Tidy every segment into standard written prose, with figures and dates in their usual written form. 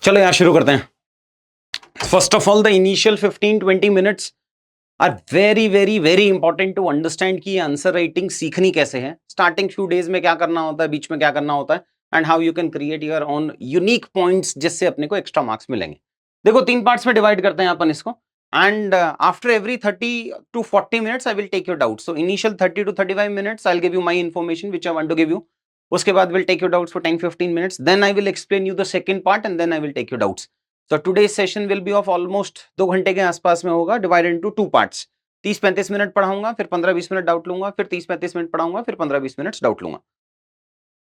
चलो यार शुरू करते हैं। First of all the initial 15-20 minutes are very very very important to understand कि आंसर राइटिंग सीखनी कैसे है, स्टार्टिंग फ्यू डेज में क्या करना होता है, बीच में क्या करना होता है, and how you can create your own unique points जिससे अपने को एक्स्ट्रा मार्क्स मिलेंगे। देखो 3 पार्ट्स में डिवाइड करते हैं अपन इसको, and after every 30 to 40 minutes I will take your doubts. So initial 30 to 35 minutes I will give you my information which I want to give you. उसके बाद will take your doubts for 10-15 minutes, then I will explain you the second part and then I will take your doubts. So today's session will be of almost 2 घंटे के आसपास में होगा, divided into 2 parts. 30-35 minute पढ़ाऊंगा, फिर 15-20 minute doubt लूंगा, फिर 30-35 minute पढ़ाऊंगा, फिर 15-20 मिनट डाउट लूंगा।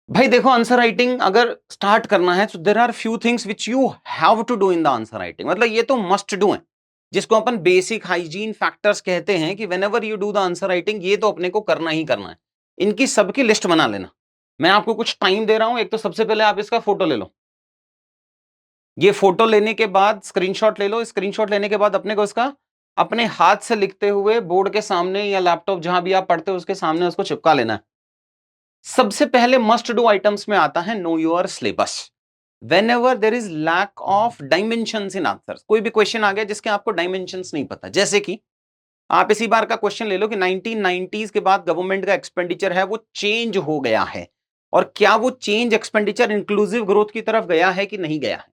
भाई देखो, आंसर राइटिंग अगर स्टार्ट करना है तो there are few things which you have to do in the answer writing. मतलब ये तो मस्ट डू है, जिसको अपन बेसिक हाइजीन फैक्टर्स कहते हैं कि whenever you do the answer writing, ये तो अपने को करना ही करना है। इनकी सबकी लिस्ट बना लेना। मैं आपको कुछ टाइम दे रहा हूं। एक तो सबसे पहले आप इसका फोटो ले लो। ये फोटो लेने के बाद स्क्रीनशॉट ले लो। स्क्रीनशॉट लेने के बाद अपने को इसका अपने हाथ से लिखते हुए बोर्ड के सामने या लैपटॉप जहां भी आप पढ़ते हो उसके सामने उसको चिपका लेना है। सबसे पहले मस्ट डू आइटम्स में आता है know your syllabus. Whenever there is lack of dimensions in answers, कोई भी क्वेश्चन आ गया जिसके आपको डायमेंशंस नहीं पता, जैसे कि आप इसी बार का क्वेश्चन ले लो कि 1990s के बाद गवर्नमेंट का एक्सपेंडिचर है वो चेंज हो गया है, और क्या वो चेंज एक्सपेंडिचर इंक्लूसिव ग्रोथ की तरफ गया है कि नहीं गया है।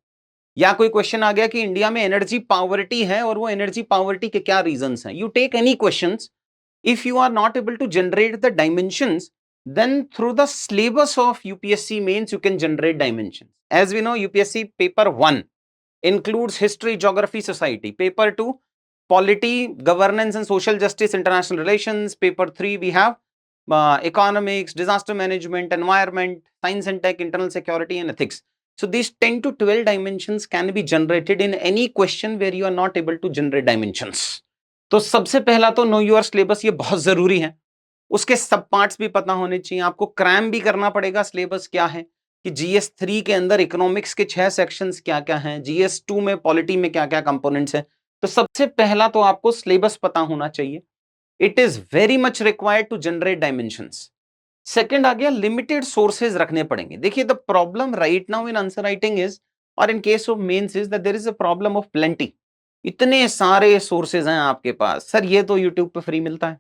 या कोई क्वेश्चन आ गया कि इंडिया में एनर्जी पावर्टी है और वो एनर्जी पावर्टी के क्या रीजंस हैं। You take any questions, if you are not able to generate the dimensions, then through the syllabus of UPSC mains you can generate dimensions. As we know, UPSC paper 1 includes history, geography, society. Paper 2 polity, governance and social justice, international relations. Paper 3 we have economics, disaster management, environment, science and tech, internal security and ethics. So these 10 to 12 dimensions can be generated in any question where you are not able to generate dimensions. तो सबसे पहला तो no your syllabus, ये बहुत जरूरी है। उसके सब पार्ट्स भी पता होने चाहिए। आपको क्रैम भी करना पड़ेगा सिलेबस क्या है, कि जीएस 3 के अंदर इकोनॉमिक्स के 6 सेक्शंस क्या क्या हैं, जीएस 2 में पॉलिटी में क्या क्या कंपोनेंट्स हैं। तो सबसे पहला तो आपको सिलेबस पता होना चाहिए। It is very much required to generate dimensions. Second आ गया, लिमिटेड सोर्सेज रखने पड़ेंगे। देखिए, the problem right now in answer writing is, और in case of mains is, that there is a problem of plenty. इतने सारे sources हैं आपके पास। सर ये तो यूट्यूब पे फ्री मिलता है,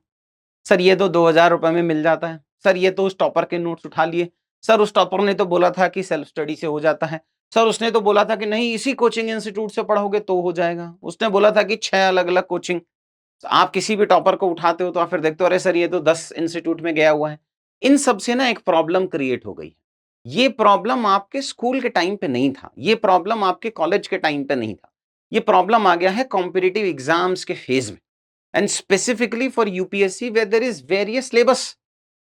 सर ये तो 2000 रुपए में मिल जाता है, सर ये तो उस टॉपर के नोट्स उठा लिए, सर उस टॉपर ने तो बोला था कि सेल्फ स्टडी से हो जाता है, सर उसने तो बोला था कि नहीं इसी कोचिंग इंस्टीट्यूट से पढ़ोगे तो हो जाएगा, उसने बोला था कि 6 अलग अलग कोचिंग। आप किसी भी टॉपर को उठाते हो तो आप फिर देखते हो अरे सर ये तो 10 इंस्टीट्यूट में गया हुआ है। इन सब से ना एक प्रॉब्लम क्रिएट हो गई। ये प्रॉब्लम आपके स्कूल के टाइम पे नहीं था, ये प्रॉब्लम आपके कॉलेज के टाइम पे नहीं था, ये प्रॉब्लम आ गया है कॉम्पिटिटिव एग्जाम्स के फेज में, and specifically for UPSC where there is various syllabus.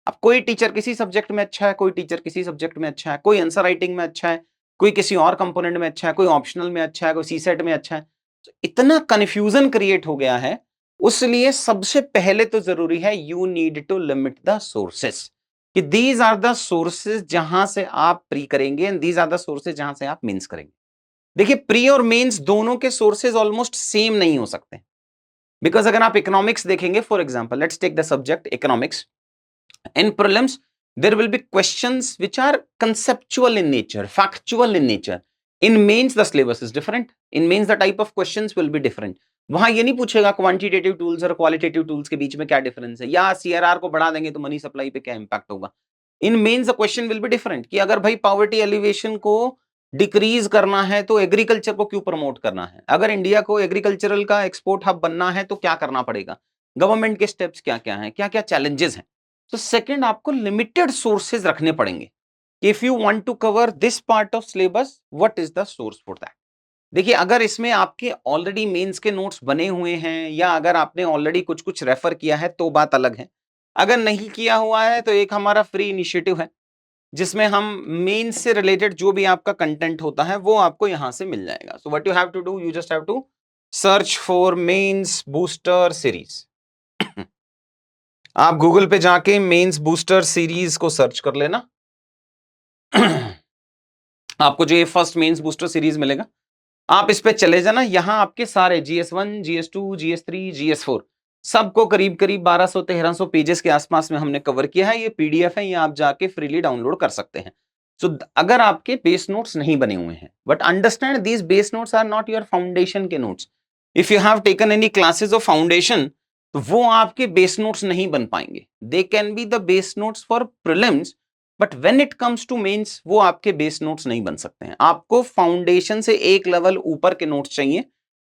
अब कोई टीचर किसी सब्जेक्ट में अच्छा है, कोई टीचर किसी सब्जेक्ट में अच्छा है, कोई आंसर राइटिंग में अच्छा है, कोई किसी और कंपोनेंट में अच्छा है, कोई ऑप्शनल में अच्छा है, कोई सीसेट में अच्छा है। तो इतना कंफ्यूजन क्रिएट हो गया है। उसलिए सबसे पहले तो जरूरी है you need to limit the sources, कि दीज आर द सोर्सेज जहां से आप प्री करेंगे and these are the sources जहां से आप मेंस करेंगे। देखिए, प्री और मेंस दोनों के सोर्सेज ऑलमोस्ट सेम नहीं हो सकते, बिकॉज अगर आप इकोनॉमिक्स देखेंगे, for example let's take the subject economics, in prelims there will be questions which are conceptual in nature, factual in nature. In mains the syllabus is different, in mains the type of questions will be different. वहां ये नहीं पूछेगा quantitative tools और qualitative tools के बीच में क्या difference है, या सीआरआर को बढ़ा देंगे तो मनी सप्लाई पे क्या इंपैक्ट होगा। In mains the question will be different, कि अगर भाई पॉवर्टी एलिवेशन को डिक्रीज करना है तो एग्रीकल्चर को क्यों प्रमोट करना है, अगर इंडिया को एग्रीकल्चरल का एक्सपोर्ट हब बनना है तो क्या करना पड़ेगा, गवर्नमेंट के स्टेप्स क्या क्या हैं, क्या क्या चैलेंजेस हैं। तो सेकंड, आपको लिमिटेड सोर्सेज रखने पड़ेंगे। If you want to cover this part of syllabus, what is the source for that. देखिए, अगर इसमें आपके ऑलरेडी मेंस के नोट्स बने हुए हैं, या अगर आपने ऑलरेडी कुछ कुछ रेफर किया है तो बात अलग है। अगर नहीं किया हुआ है तो एक हमारा फ्री इनिशिएटिव है जिसमें हम मेंस से रिलेटेड जो भी आपका कंटेंट होता है वो आपको यहां से मिल जाएगा। So what you have to do, you just have to search for mains booster series. आप गूगल पे जाके मेंस बूस्टर सीरीज को सर्च कर लेना। आपको जो ये फर्स्ट मेंस बूस्टर सीरीज मिलेगा, आप इस पे चले जाना। यहां आपके सारे GS1, GS2, GS3, GS4 सबको करीब करीब 1200-1300 पेजेस के आसपास में हमने कवर किया है। ये PDF है, ये आप जाके फ्रीली डाउनलोड कर सकते हैं। सो अगर आपके बेस नोट्स नहीं बने हुए हैं, but understand these base notes are not your foundation के notes. If you have taken any classes of foundation, तो वो आपके बेस नोट्स नहीं बन पाएंगे. They can be the base notes for prelims, but when it comes to mains वो आपके base notes नहीं बन सकते हैं. आपको फाउंडेशन से एक लेवल ऊपर के नोट्स चाहिए,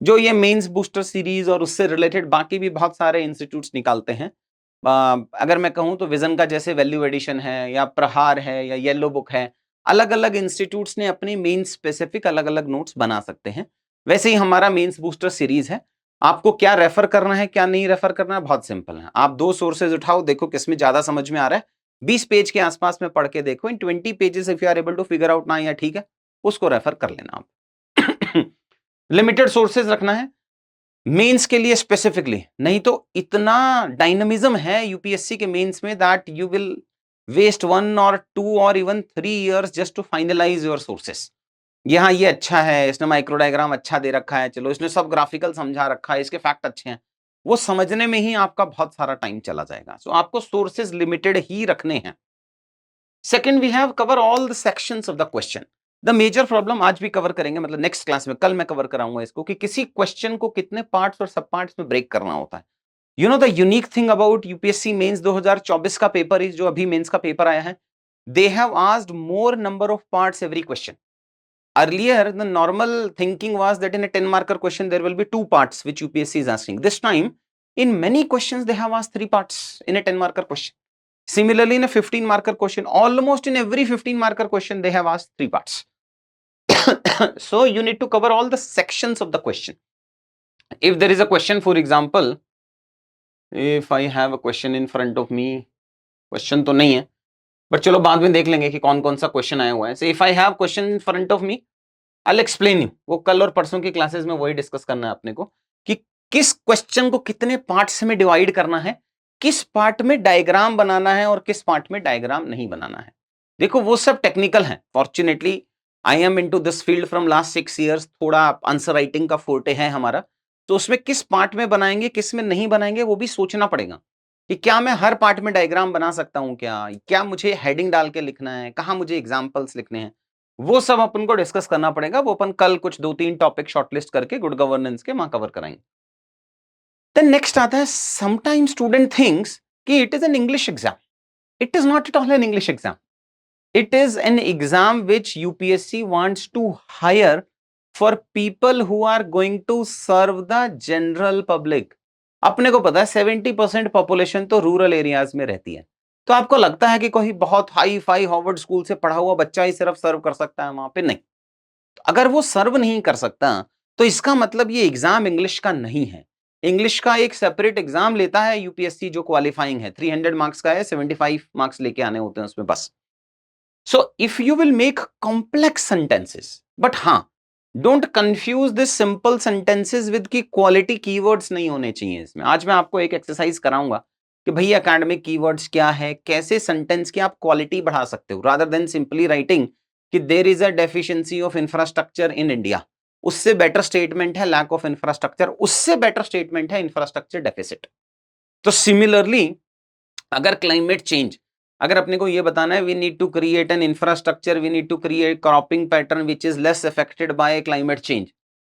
जो ये मेंस बूस्टर सीरीज और उससे रिलेटेड बाकी भी बहुत सारे इंस्टीट्यूट्स निकालते हैं. अगर मैं कहूं तो विजन का जैसे वैल्यू एडिशन है या प्रहार है या येलो बुक है, अलग अलग इंस्टीट्यूट्स ने अपनी मेंस स्पेसिफिक अलग अलग नोट्स बना सकते हैं. वैसे ही हमारा मेंस बूस्टर सीरीज है. आपको क्या रेफर करना है, क्या नहीं रेफर करना है, बहुत सिंपल है. आप 2 सोर्सेज उठाओ, देखो किसमें ज्यादा समझ में आ रहा है. 20 पेज के आसपास में पढ़ के देखो. In 20 pages if you are able to figure out ना, या ठीक है, उसको रेफर कर लेना आप. लिमिटेड सोर्सेज रखना है मेंस के लिए स्पेसिफिकली, नहीं तो इतना डायनामिज्म है यूपीएससी के मेंस में दैट यू विल वेस्ट 1 और 2 और even 3 years just to finalise your sources. यहाँ ये अच्छा है, इसने माइक्रो डायग्राम अच्छा दे रखा है, चलो इसने सब ग्राफिकल समझा रखा है, इसके फैक्ट अच्छे हैं, वो समझने में ही आपका बहुत सारा टाइम चला जाएगा. सो आपको सोर्सेज लिमिटेड ही रखने हैं. Second, we have cover all the sections of the question. The major problem आज भी कवर करेंगे, मतलब नेक्स्ट क्लास में, कल मैं कवर कराऊंगा इसको, कि किसी क्वेश्चन को कितने पार्ट्स और सब पार्ट्स में ब्रेक करना होता है. You know the unique thing about UPSC mains 2024 का पेपर इज, जो अभी मेंस का पेपर आया है, they have asked more number of parts every question. Earlier, the normal thinking was that in a 10 marker question, there will be 2 parts which UPSC is asking. This time, in many questions, they have asked 3 parts in a 10 marker question. Similarly, in a 15 marker question, almost in every 15 marker question, they have asked 3 parts. So, you need to cover all the sections of the question. If there is a question, for example, if I have a question in front of me, question तो नहीं है, but चलो बाद में देख लेंगे कि कौन कौन सा क्वेश्चन आया हुआ है. So if I have question in front of me, I will explain you. वो कल और परसों की क्लासेस में वही डिस्कस करना है अपने को, कि किस क्वेश्चन को कितने पार्ट्स में डिवाइड करना है, किस पार्ट में डायग्राम बनाना है और किस पार्ट में डायग्राम नहीं बनाना है. देखो वो सब टेक्निकल है. Fortunately I am into this field from last 6 years. थोड़ा आंसर राइटिंग का फोर्टे है हमारा, तो उसमें किस पार्ट में बनाएंगे, किस में नहीं बनाएंगे, वो भी सोचना पड़ेगा कि क्या मैं हर पार्ट में डायग्राम बना सकता हूं, क्या मुझे हेडिंग डाल के लिखना है, कहां मुझे एग्जांपल्स लिखने हैं. वो सब अपन को डिस्कस करना पड़ेगा. वो अपन कल कुछ 2-3 टॉपिक शॉर्टलिस्ट करके गुड गवर्नेंस के वहां कवर कराएंगे. देन नेक्स्ट आता है, समटाइम स्टूडेंट थिंक्स कि it is an English exam. It is not at all an English exam. It is an exam which UPSC wants to hire for people who are going to serve the general public. अपने को पता है 70% population तो rural areas में रहती है. तो आपको लगता है कि कोई बहुत हाई फाई हार्वर्ड स्कूल से पढ़ा हुआ बच्चा ही सिर्फ सर्व कर सकता है वहां पे? नहीं. तो अगर वो सर्व नहीं कर सकता, तो इसका मतलब ये एग्जाम इंग्लिश का नहीं है. इंग्लिश का एक सेपरेट एग्जाम लेता है यूपीएससी, जो क्वालिफाइंग है, 300 मार्क्स का है, 75 मार्क्स लेके आने होते हैं उसमें बस. So if you will make complex sentences, but हाँ, don't confuse this simple sentences with key quality keywords नहीं होने चाहिए इसमें. आज मैं आपको एक एक्सरसाइज कराऊंगा कि भैया एकेडमिक कीवर्ड्स क्या है, कैसे सेंटेंस की आप क्वालिटी बढ़ा सकते हो, रादर देन सिंपली राइटिंग कि there is a deficiency of infrastructure in India. उससे बेटर स्टेटमेंट है लैक ऑफ इंफ्रास्ट्रक्चर, उससे बेटर स्टेटमेंट है इंफ्रास्ट्रक्चर डेफिसिट. तो सिमिलरली अगर क्लाइमेट चेंज, अगर अपने को ये बताना है we need to create an infrastructure, we need to create cropping pattern which is less affected by climate change,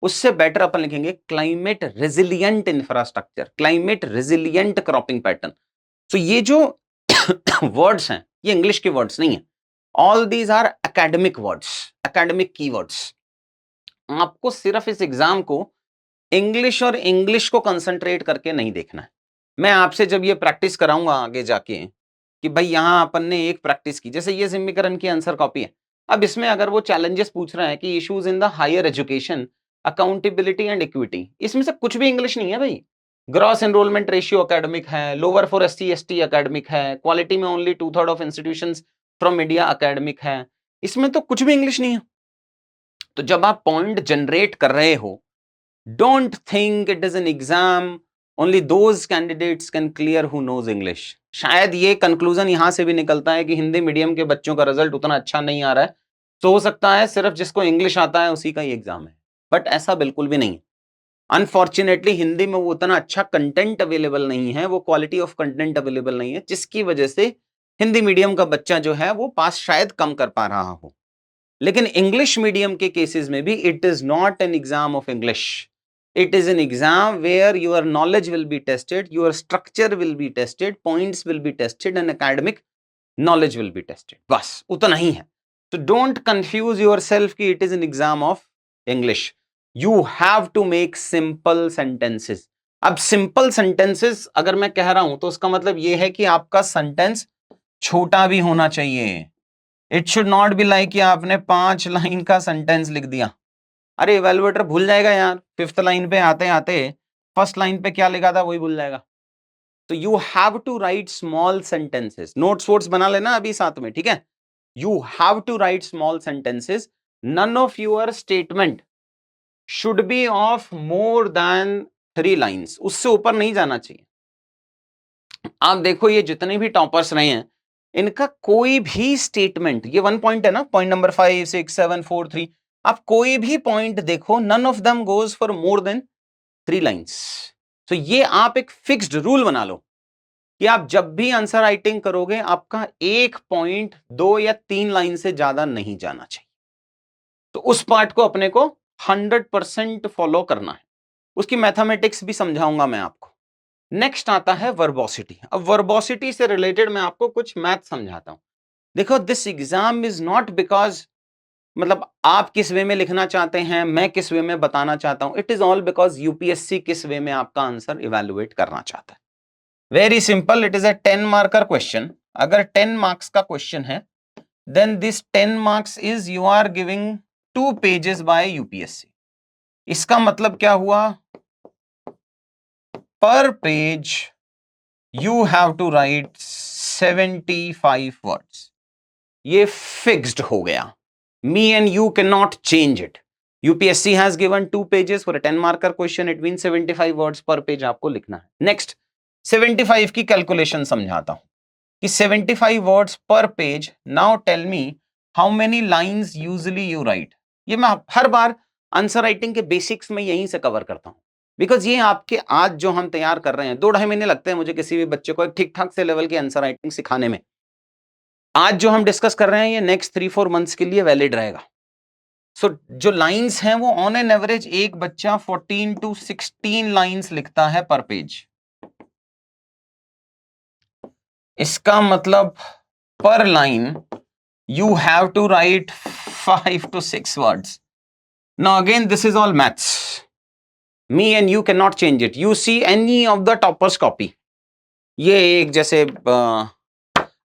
उससे बेटर अपन लिखेंगे climate resilient infrastructure, climate resilient cropping pattern. तो ये जो वर्ड्स हैं, ये इंग्लिश के वर्ड्स नहीं है. All these are academic words, academic keywords. आपको सिर्फ इस एग्जाम को इंग्लिश और इंग्लिश को कंसंट्रेट करके नहीं देखना है. मैं आपसे जब ये प्रैक्टिस कराऊंगा आगे जाके कि भाई यहां अपन ने एक प्रैक्टिस की, जैसे ये समीकरण की आंसर कॉपी है. अब इसमें अगर वो चैलेंजेस पूछ रहा है कि issues in the higher education, accountability and equity, इसमें से कुछ भी इंग्लिश नहीं है भाई. ग्रॉस एनरोलमेंट रेशियो एकेडमिक है, lower for SC ST academic है, क्वालिटी में only 2/3 of institutions from India academic है. इसमें तो कुछ भी इंग्लिश नहीं है. तो जब आप पॉइंट जनरेट कर रहे हो, don't think it is an exam only those candidates can clear who knows English. शायद ये कंक्लूजन यहां से भी निकलता है कि हिंदी मीडियम के बच्चों का रिजल्ट उतना अच्छा नहीं आ रहा है, तो हो सकता है सिर्फ जिसको इंग्लिश आता है उसी का ही एग्जाम है. बट ऐसा बिल्कुल भी नहीं है. अनफॉर्चुनेटली हिंदी में वो उतना अच्छा कंटेंट अवेलेबल नहीं है, वो क्वालिटी ऑफ कंटेंट अवेलेबल नहीं है, जिसकी वजह से हिंदी मीडियम का बच्चा जो है वो पास शायद कम कर पा रहा हो, लेकिन इंग्लिश मीडियम के केसेस में भी it is not an exam of English, it is an exam where your knowledge will be tested, your structure will be tested, points will be tested and academic knowledge will be tested, बस उतना ही है। तो don't confuse yourself कि it is an exam of English, you have to make simple sentences. अब simple sentences अगर मैं कह रहा हूं तो उसका मतलब यह है कि आपका सेंटेंस छोटा भी होना चाहिए। It should not be like कि आपने 5 लाइन का सेंटेंस लिख दिया, अरे इवैल्यूएटर भूल जाएगा यार, 5th लाइन पे आते आते फर्स्ट लाइन पे क्या लिखा था वही भूल जाएगा। तो you have to write small sentences, notes votes बना लेना अभी साथ में, ठीक है। You have to write small sentences, none of your statement should be of more than 3 lines, उससे ऊपर नहीं जाना चाहिए। आप देखो ये जितने भी टॉपर्स रहे हैं इनका कोई भी स्टेटमेंट, ये 1 पॉइंट है ना, पॉइंट नंबर 5 6 7 4 3, आप कोई भी पॉइंट देखो none of them goes for more than 3 lines. तो ये आप एक फिक्स्ड रूल बना लो कि आप जब भी आंसर राइटिंग करोगे आपका एक पॉइंट 2 या 3 लाइन से ज्यादा नहीं जाना चाहिए। तो उस पार्ट को अपने को 100% फॉलो करना है, उसकी मैथमेटिक्स भी समझाऊंगा मैं आपको। नेक्स्ट आता है वर्बोसिटी। अब वर्बोसिटी से रिलेटेड मैं आपको कुछ मैथ समझाता हूं। देखो this exam is not because मतलब आप किस वे में लिखना चाहते हैं, मैं किस वे में बताना चाहता हूं, it is all because UPSC किस वे में आपका आंसर इवेलुएट करना चाहता है। Very simple, it is a 10 marker question. अगर 10 मार्क्स का क्वेश्चन है then this 10 marks is you are giving 2 pages by UPSC. इसका मतलब क्या हुआ, per page you have to write 75 words. ये fixed हो गया, me and you cannot change it. UPSC has given 2 pages for a 10 marker question, it means 75 words per page आपको लिखना है। Next 75 की कैलकुलेशन समझाता हूं कि 75 words per page. Now tell me how many lines usually you write. ये मैं हर बार answer writing के बेसिक्स में यहीं से कवर करता हूं, बिकॉज ये आपके आज जो हम तैयार कर रहे हैं 2-2.5 महीने लगते हैं मुझे किसी भी बच्चे को एक ठीक ठाक से लेवल की आंसर राइटिंग सिखाने में। आज जो हम डिस्कस कर रहे हैं ये नेक्स्ट 3-4 मंथ्स के लिए वैलिड रहेगा। सो जो लाइंस हैं वो ऑन एन एवरेज एक बच्चा 14 to 16 लाइंस लिखता है पर पेज। इसका मतलब per line you have to write 5 to 6 words. Now again this is all maths, me and you cannot change it. You see any of the toppers copy. ये एक जैसे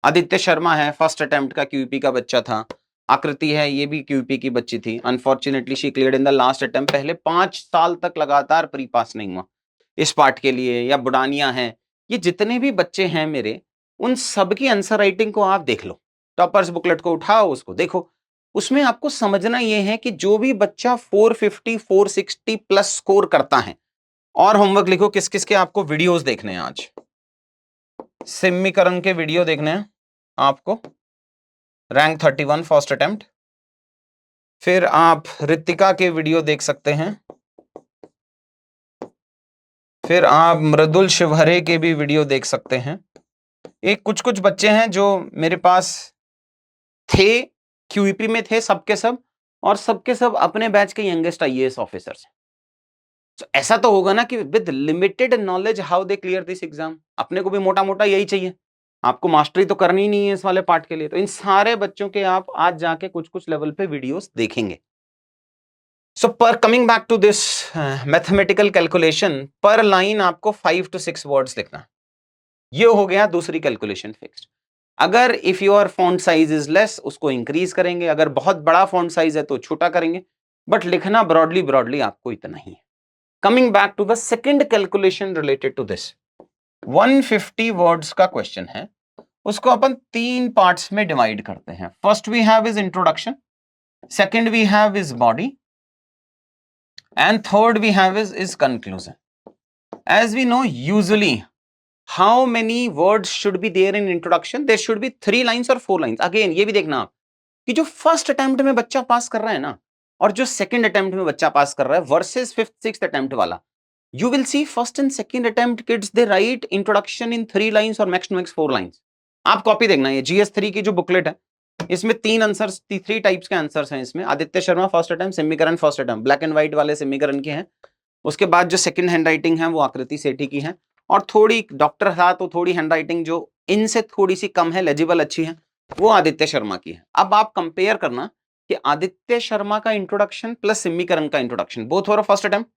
आदित्य शर्मा है, फर्स्ट अटेम्प्ट का क्यूपी का बच्चा था। आकृति है, ये भी क्यूपी की बच्ची थी। Unfortunately she cleared in the last attempt. पहले 5 साल तक लगातार प्री पास नहीं हुआ इस पार्ट के लिए। या बुडानिया है, ये जितने भी बच्चे हैं मेरे, उन सब की आंसर राइटिंग को आप देख लो। टॉपर्स बुकलेट को उठाओ, उसको देखो। उसमें आपको समझना यह है कि जो भी बच्चा 450 460 प्लस स्कोर करता है, और होमवर्क लिखो किस किस के आपको वीडियोस देखने हैं। आज सिम्मीकरण के वीडियो देखने हैं आपको, रैंक 31 फर्स्ट अटेम्प्ट। फिर आप रितिका के वीडियो देख सकते हैं। फिर आप मृदुल शिवहरे के भी वीडियो देख सकते हैं। एक कुछ कुछ बच्चे हैं जो मेरे पास थे, क्यूईपी में थे सबके सब, और सबके सब अपने बैच के यंगेस्ट आईएएस ऑफिसर्स हैं। तो ऐसा तो होगा ना कि with limited knowledge how they clear this exam. अपने को भी मोटा मोटा यही चाहिए, आपको मास्टरी तो करनी ही नहीं है इस वाले पार्ट के लिए। तो इन सारे बच्चों के आप आज जाके कुछ कुछ लेवल पे वीडियोस देखेंगे। सो पर coming back to this mathematical calculation, per line आपको 5 to 6 वर्ड्स लिखना। ये हो गया दूसरी कैलकुलेशन फिक्स्ड। अगर if your font size is less, उसको इंक्रीज करेंगे। अगर बहुत बड़ा फॉन्ट साइज है तो छोटा करेंगे, बट लिखना ब्रॉडली आपको इतना ही है। Coming back to the second calculation related to this, 150 words का क्वेश्चन है, उसको अपन 3 पार्ट्स में डिवाइड करते हैं। First we have is introduction, second we have is body, and third we have is conclusion. As we know usually how many words should be there in introduction? There should be 3 lines or 4 lines. Again ये भी देखना आप कि जो first attempt में बच्चा पास कर रहा है ना, और जो सेकंड अटेम्प्ट में बच्चा पास कर रहा है वर्सेस 5th 6th अटेम्प्ट वाला, you will see first and second attempt kids they write introduction in 3 lines or max to max 4 lines. आप कॉपी देखना, ये GS3 की जो बुकलेट है इसमें 3 आंसर्स, 3 टाइप्स के आंसर्स हैं इसमें। आदित्य शर्मा फर्स्ट अटेम्प्ट, समीकरण first attempt, black and white वाले समीकरण के हैं। उसके बाद जो सेकंड हैंड राइटिंग है वो आकृति सेठी की है, और थोड़ी डॉक्टर था तो थोड़ी हैंड राइटिंग जो इनसे थोड़ी सी कम है, लेजिबल अच्छी है, वो आदित्य शर्मा की है। अब आप कंपेयर करना कि आदित्य शर्मा का इंट्रोडक्शन प्लस समीकरण का introduction, both for first attempt,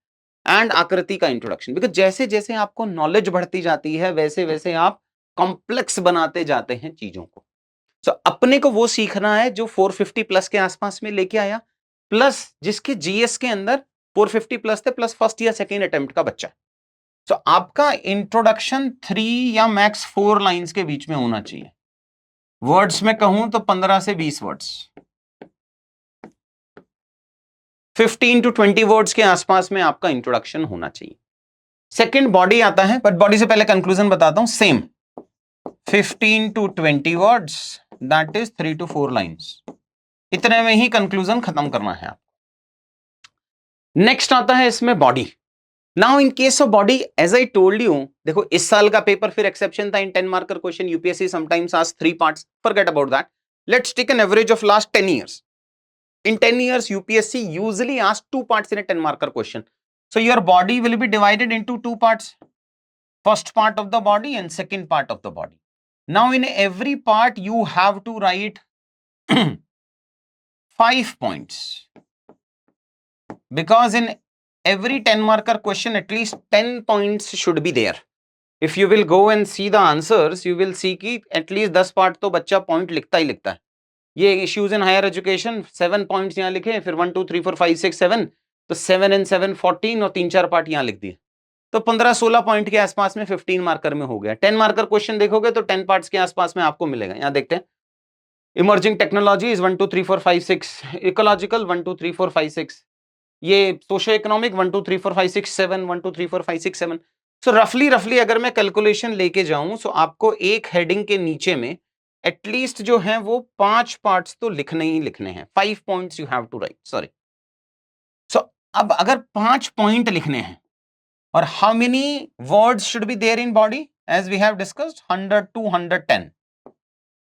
and आकृति का इंट्रोडक्शन। बिकॉज जैसे जैसे आपको नॉलेज बढ़ती जाती है वैसे वैसे आप कॉम्प्लेक्स बनाते जाते हैं चीजों को। तो अपने को वो सीखना है जो 450 प्लस के आसपास में लेके आया, प्लस जिसके जीएस के अंदर 450 प्लस थे, प्लस फर्स्ट या सेकेंड अटेम्प्ट का बच्चा। तो आपका इंट्रोडक्शन 3 या मैक्स 4 लाइंस के बीच में होना चाहिए। वर्ड्स में कहूं तो 15 से 20 वर्ड्स, 15 to 20 वर्ड्स के आसपास में आपका इंट्रोडक्शन होना चाहिए। सेकंड बॉडी आता है, बट बॉडी से पहले कंक्लूजन बताता हूं। Same 15 to 20 words, that is 3 to 4 lines. इतने में ही कंक्लूजन खत्म करना है आपको। नेक्स्ट आता है इसमें body. Now in case of body, as I told you, देखो इस साल का पेपर फिर एक्सेप्शन था। In 10 marker question UPSC sometimes ask 3 parts, forget about that. Let's take an average of last 10 years. In 10 years, UPSC usually asks 2 parts in a 10 marker question. So your body will be divided into 2 parts. First part of the body and second part of the body. Now in every part you have to write 5 points. Because in every 10 marker question at least 10 points should be there. If you will go and see the answers, you will see कि at least 10 part तो बच्चा point लिखता ही लिखता है। ये issues in higher education 7 points यहाँ लिखे, फिर 1 2 3 4 5 6 7, तो 7 and 7 14 और 3-4 पार्ट यहाँ लिख दिए, तो 15-16 पॉइंट के आसपास में 15 मार्कर में हो गया। 10 मार्कर क्वेश्चन देखोगे तो 10 पार्ट्स के आसपास में आपको मिलेगा। यहाँ देखते हैं, इमर्जिंग टेक्नोलॉजी 1 2 3 4 5 6, इकोलॉजिकल 1 2 3 4 5 6, ये सोशो इकोनॉमिक 1 2 3 4 5 6 7, 1 2 3 4 5 6 7। सो रफली अगर मैं कैलकुलेशन लेके जाऊं तो आपको एक हेडिंग के नीचे में एटलीस्ट जो है वो 5 पार्ट्स तो लिखने ही लिखने हैं। 5 points you have to write, sorry. So अब अगर 5 पॉइंट लिखने हैं, और how many words should be there in body, as we have discussed 100 to 110,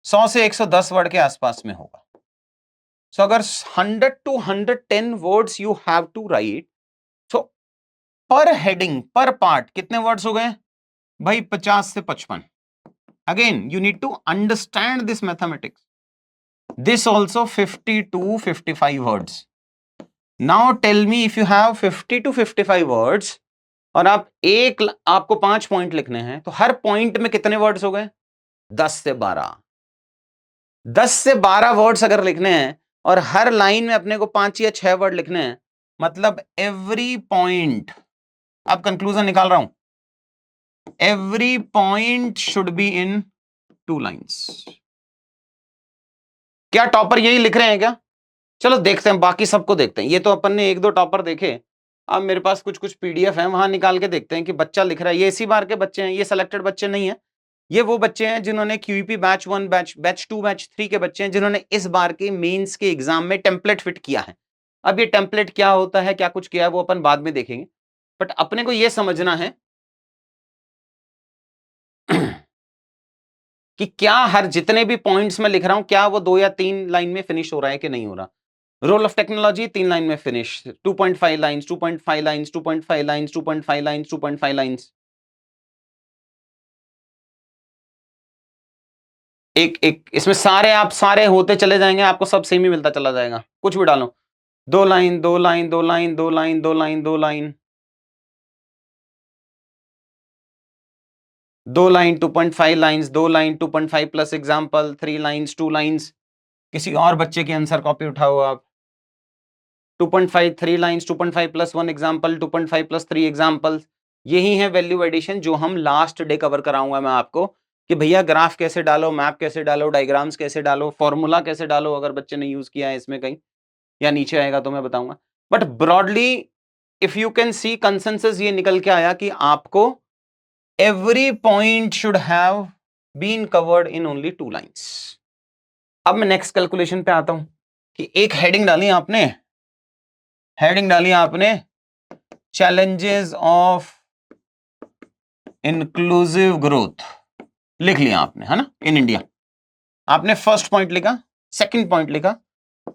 100 से 110 वर्ड के आसपास में होगा। सो अगर 100 to 110 words you have to write, so पर हेडिंग पर पार्ट कितने वर्ड्स हो गए भाई? 50 से 55। Again, you need to understand this mathematics. This also 50 to 55 words. Now tell me, if you have 50 to 55 words और आपको 5 पॉइंट लिखने हैं, तो हर पॉइंट में कितने वर्ड्स हो गए? 10 से 12। 10 से 12 वर्ड्स अगर लिखने हैं और हर लाइन में अपने को 5 या 6 वर्ड लिखने हैं, मतलब एवरी पॉइंट, अब कंक्लूजन निकाल रहा हूं, every point should be in 2 lines. क्या टॉपर यही लिख रहे हैं क्या? चलो देखते हैं, बाकी सबको देखते हैं। ये तो अपन ने 1-2 टॉपर देखे, अब मेरे पास कुछ पीडीएफ है, वहां निकाल के देखते हैं कि बच्चा लिख रहा है। ये इसी बार के बच्चे हैं, ये सेलेक्टेड बच्चे नहीं है, ये वो बच्चे हैं जिन्होंने क्यूईपी बैच 1, बैच 2, बैच 3 के बच्चे हैं जिन्होंने इस बार के मेंस के एग्जाम में टेम्पलेट फिट किया है। अब ये टेम्पलेट क्या होता है, क्या कुछ किया है, वो अपन बाद में देखेंगे, बट अपने को ये समझना है कि क्या हर जितने भी पॉइंट्स में लिख रहा हूं, क्या वो 2 या 3 लाइन में फिनिश हो रहा है कि नहीं हो रहा। रोल ऑफ टेक्नोलॉजी 3 लाइन में finish, 2.5 lines, 2.5 lines, 2.5 lines, 2.5 lines, 2.5 lines. एक इसमें सारे आप सारे होते चले जाएंगे, आपको सब सेम ही मिलता चला जाएगा, कुछ भी डालो। 2 line, 2 line, 2 line, 2 line, 2 line, 2 line, 2 line, 2.5 lines, 2 line, 2.5 plus example, 3 lines, 2 lines. किसी और बच्चे की आंसर कॉपी उठाओ आप। 2.5 3 lines, 2.5 plus 1 example, 2.5 plus 3 example. यही है वैल्यू एडिशन जो हम लास्ट डे कवर कराऊंगा मैं आपको, कि भैया ग्राफ कैसे डालो, मैप कैसे डालो, डायग्राम्स कैसे डालो, फॉर्मूला कैसे डालो, अगर बच्चे ने यूज किया है इसमें कहीं, या नीचे आएगा तो मैं बताऊंगा। But broadly if you can see consensus ये निकल के आया कि आपको every point should have been covered in only 2 lines. अब मैं नेक्स्ट कैलकुलेशन पे आता हूं कि एक हेडिंग डाली आपने, चैलेंजेस ऑफ इंक्लूसिव ग्रोथ लिख लिया आपने, है ना, इन इंडिया। आपने फर्स्ट पॉइंट लिखा, सेकंड पॉइंट लिखा,